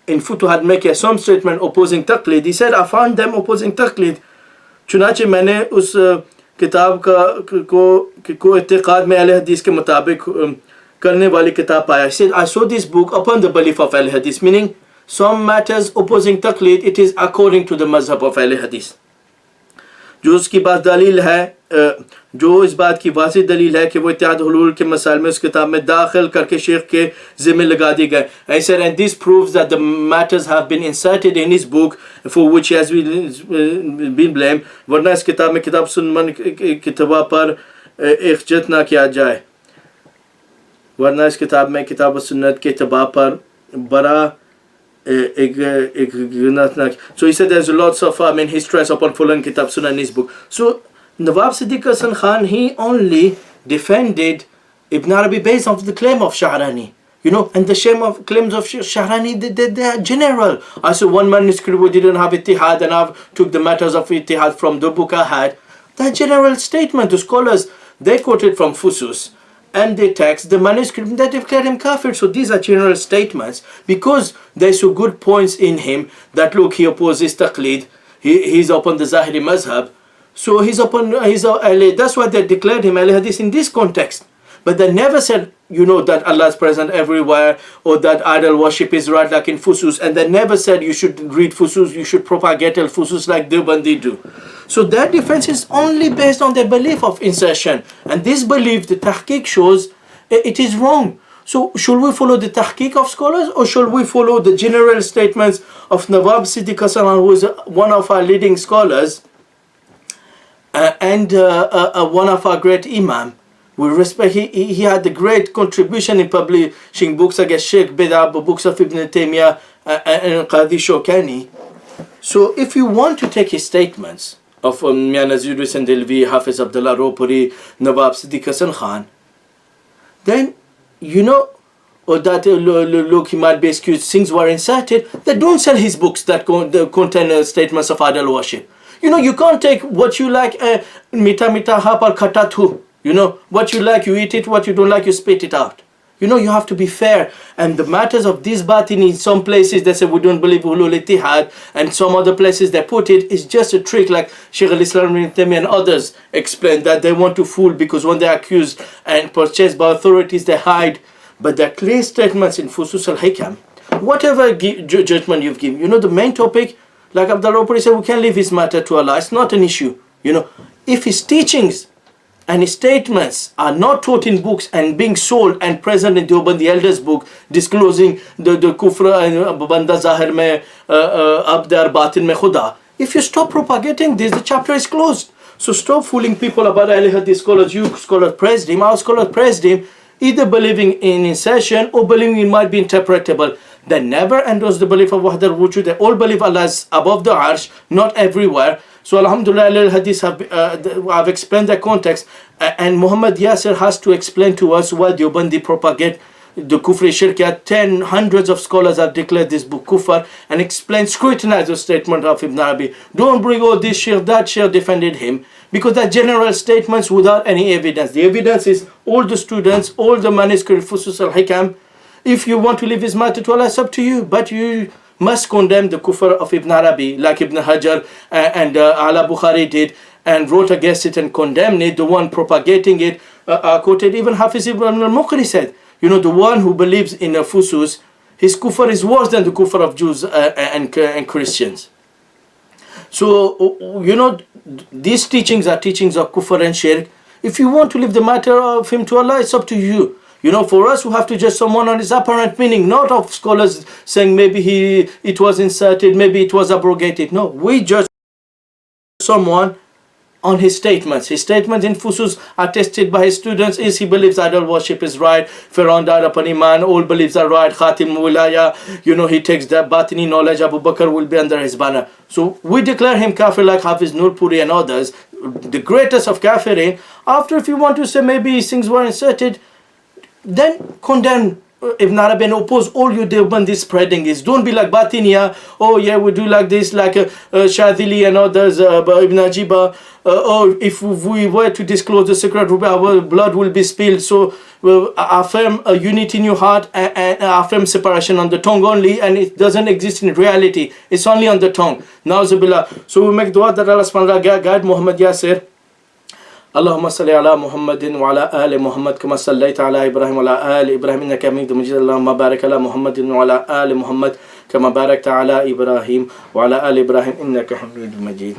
in Futuhat Makkiyah, some statement opposing taqlid, he said, I found them opposing taqlid. चुनाचे मैंने उस किताब को इत्तिकाद में अहले हदीस के मुताबिक करने वाली किताब पाया. He said, I saw this book upon the belief of Ahle Hadith, meaning some matters opposing taqlid, it is according to the mazhab of Ahle Hadith. जो उसकी बात दलील है, जो इस बात की वाज़िह दलील है कि वो इत्तिहाद हुलूल के मसाइल में उस किताब में दाखिल करके शेख के ज़िम्मे लगा दी गए. I said, and this proves that the matters have been inserted in his book for which he has been blamed. वरना इस किताब में किताब सुन्नत किताबा पर इख्जत ना किया जाए. वरना इस किताब में किताब सुन्नत के तबा पर बड़ा So he said there's lots of he stress upon following kitab sunnah in his book. So Nawab Siddiq Hasan Khan, he only defended Ibn Arabi based on the claim of Sha'rani, and the claims of Sha'rani, they are general. I saw one manuscript we didn't have ittihad, and I took the matters of ittihad from the book I had. That general statement, the scholars, they quoted from Fusus and the text, the manuscript, that declared him kafir. So these are general statements, because there's so good points in him that look, he opposes taqlid, he's upon the Zahiri mazhab, so he's Ahle. That's why they declared him Ahle Hadith in this context. But they never said, that Allah is present everywhere, or that idol worship is right like in Fusus, and they never said you should read Fusus, you should propagate Fusus like Deobandi do. So their defense is only based on their belief of insertion, and this belief, the tahqiq shows, it is wrong. So should we follow the tahqiq of scholars, or should we follow the general statements of Nawab Siddiq Hasan, who is one of our leading scholars, and one of our great imam? We respect, he had a great contribution in publishing books against Sheikh Bid'ah, books of Ibn Taymiyyah and Qadi Shawkani. So if you want to take his statements of Mian Nazir Hussain Delvi, Hafiz Abdullah Ropuri, Nawab Siddiq Hasan Khan, then or that look, he might be excused, things were inserted, they don't sell his books that contain statements of idol worship. You can't take what you like, mita mita hapar khatatu. What you like, you eat it. What you don't like, you spit it out. You have to be fair. And the matters of this batin, in some places they say we don't believe ulul ittihad, and some other places they put it is just a trick, like Shaykh al-Islam Ibn Taymiyyah and others explain that they want to fool, because when they're accused and purchased by authorities, they hide. But the clear statements in Fusus Al-Hikam, whatever judgment you've given, the main topic, like Abdullah Ropuri said, we can leave his matter to Allah. It's not an issue. If his teachings and his statements are not taught in books and being sold and present in Deobandi elders book, disclosing the kufra and banda zahir mein abdar batin mein khuda, if you stop propagating this, the chapter is closed. So stop fooling people about Ahle Hadith scholars. You scholars praised him, our scholars praised him, either believing in insertion or believing it might be interpretable. They never endorse the belief of Wahdatul Wujud. They all believe Allah is above the arsh, not everywhere. So alhamdulillah, al-Hadith I've explained the context, and Muhammad Yasir has to explain to us why Deobandi propagate the kufr shirkiyat. Hundreds of scholars have declared this book kufr and explained, scrutinize the statement of Ibn Arabi. Don't bring all this shirk, that shirk, defended him, because they're general statements without any evidence. The evidence is all the students, all the manuscript, Fusus Al-Hikam. If you want to leave his matter to Allah, it's up to you, but you must condemn the kufr of Ibn Arabi, like Ibn Hajar and Al-Bukhari did, and wrote against it and condemned it. The one propagating it, quoted even Hafiz ibn al-Muqri said, you know, the one who believes in a Fusus, his kufr is worse than the kufr of Jews and Christians. So, you know, these teachings are teachings of kufr and shirk. If you want to leave the matter of him to Allah, it's up to you. You know, for us, we have to judge someone on his apparent meaning, not of scholars saying maybe it was inserted, maybe it was abrogated. No, we judge someone on his statements. His statements in Fusus are tested by his students. Is he believes idol worship is right, Pharaoh died upon Iman, all beliefs are right, Khatim Wilaya, you know, he takes the Batini knowledge, Abu Bakr will be under his banner. So we declare him kafir like Hafiz Nurpuri and others, the greatest of kafirin. After, if you want to say maybe these things were inserted, then condemn Ibn Arabi and oppose all you Deobandi spreading is. Don't be like Batinia, oh yeah, we do like this, like Shazili and others, Ibn Ajibah, oh, if we were to disclose the secret, our blood will be spilled. So affirm a unity in your heart and affirm separation on the tongue only, and it doesn't exist in reality. It's only on the tongue. Na'uzubillah. So we make dua that Allah subhanahu wa ta'ala guide Muhammad Yasir. اللهم صل على محمد وعلى آل محمد كما صليت على إبراهيم وعلى آل إبراهيم إنك حميد مجيد اللهم بارك على محمد وعلى آل محمد كما باركت على إبراهيم وعلى آل إبراهيم إنك حميد مجيد.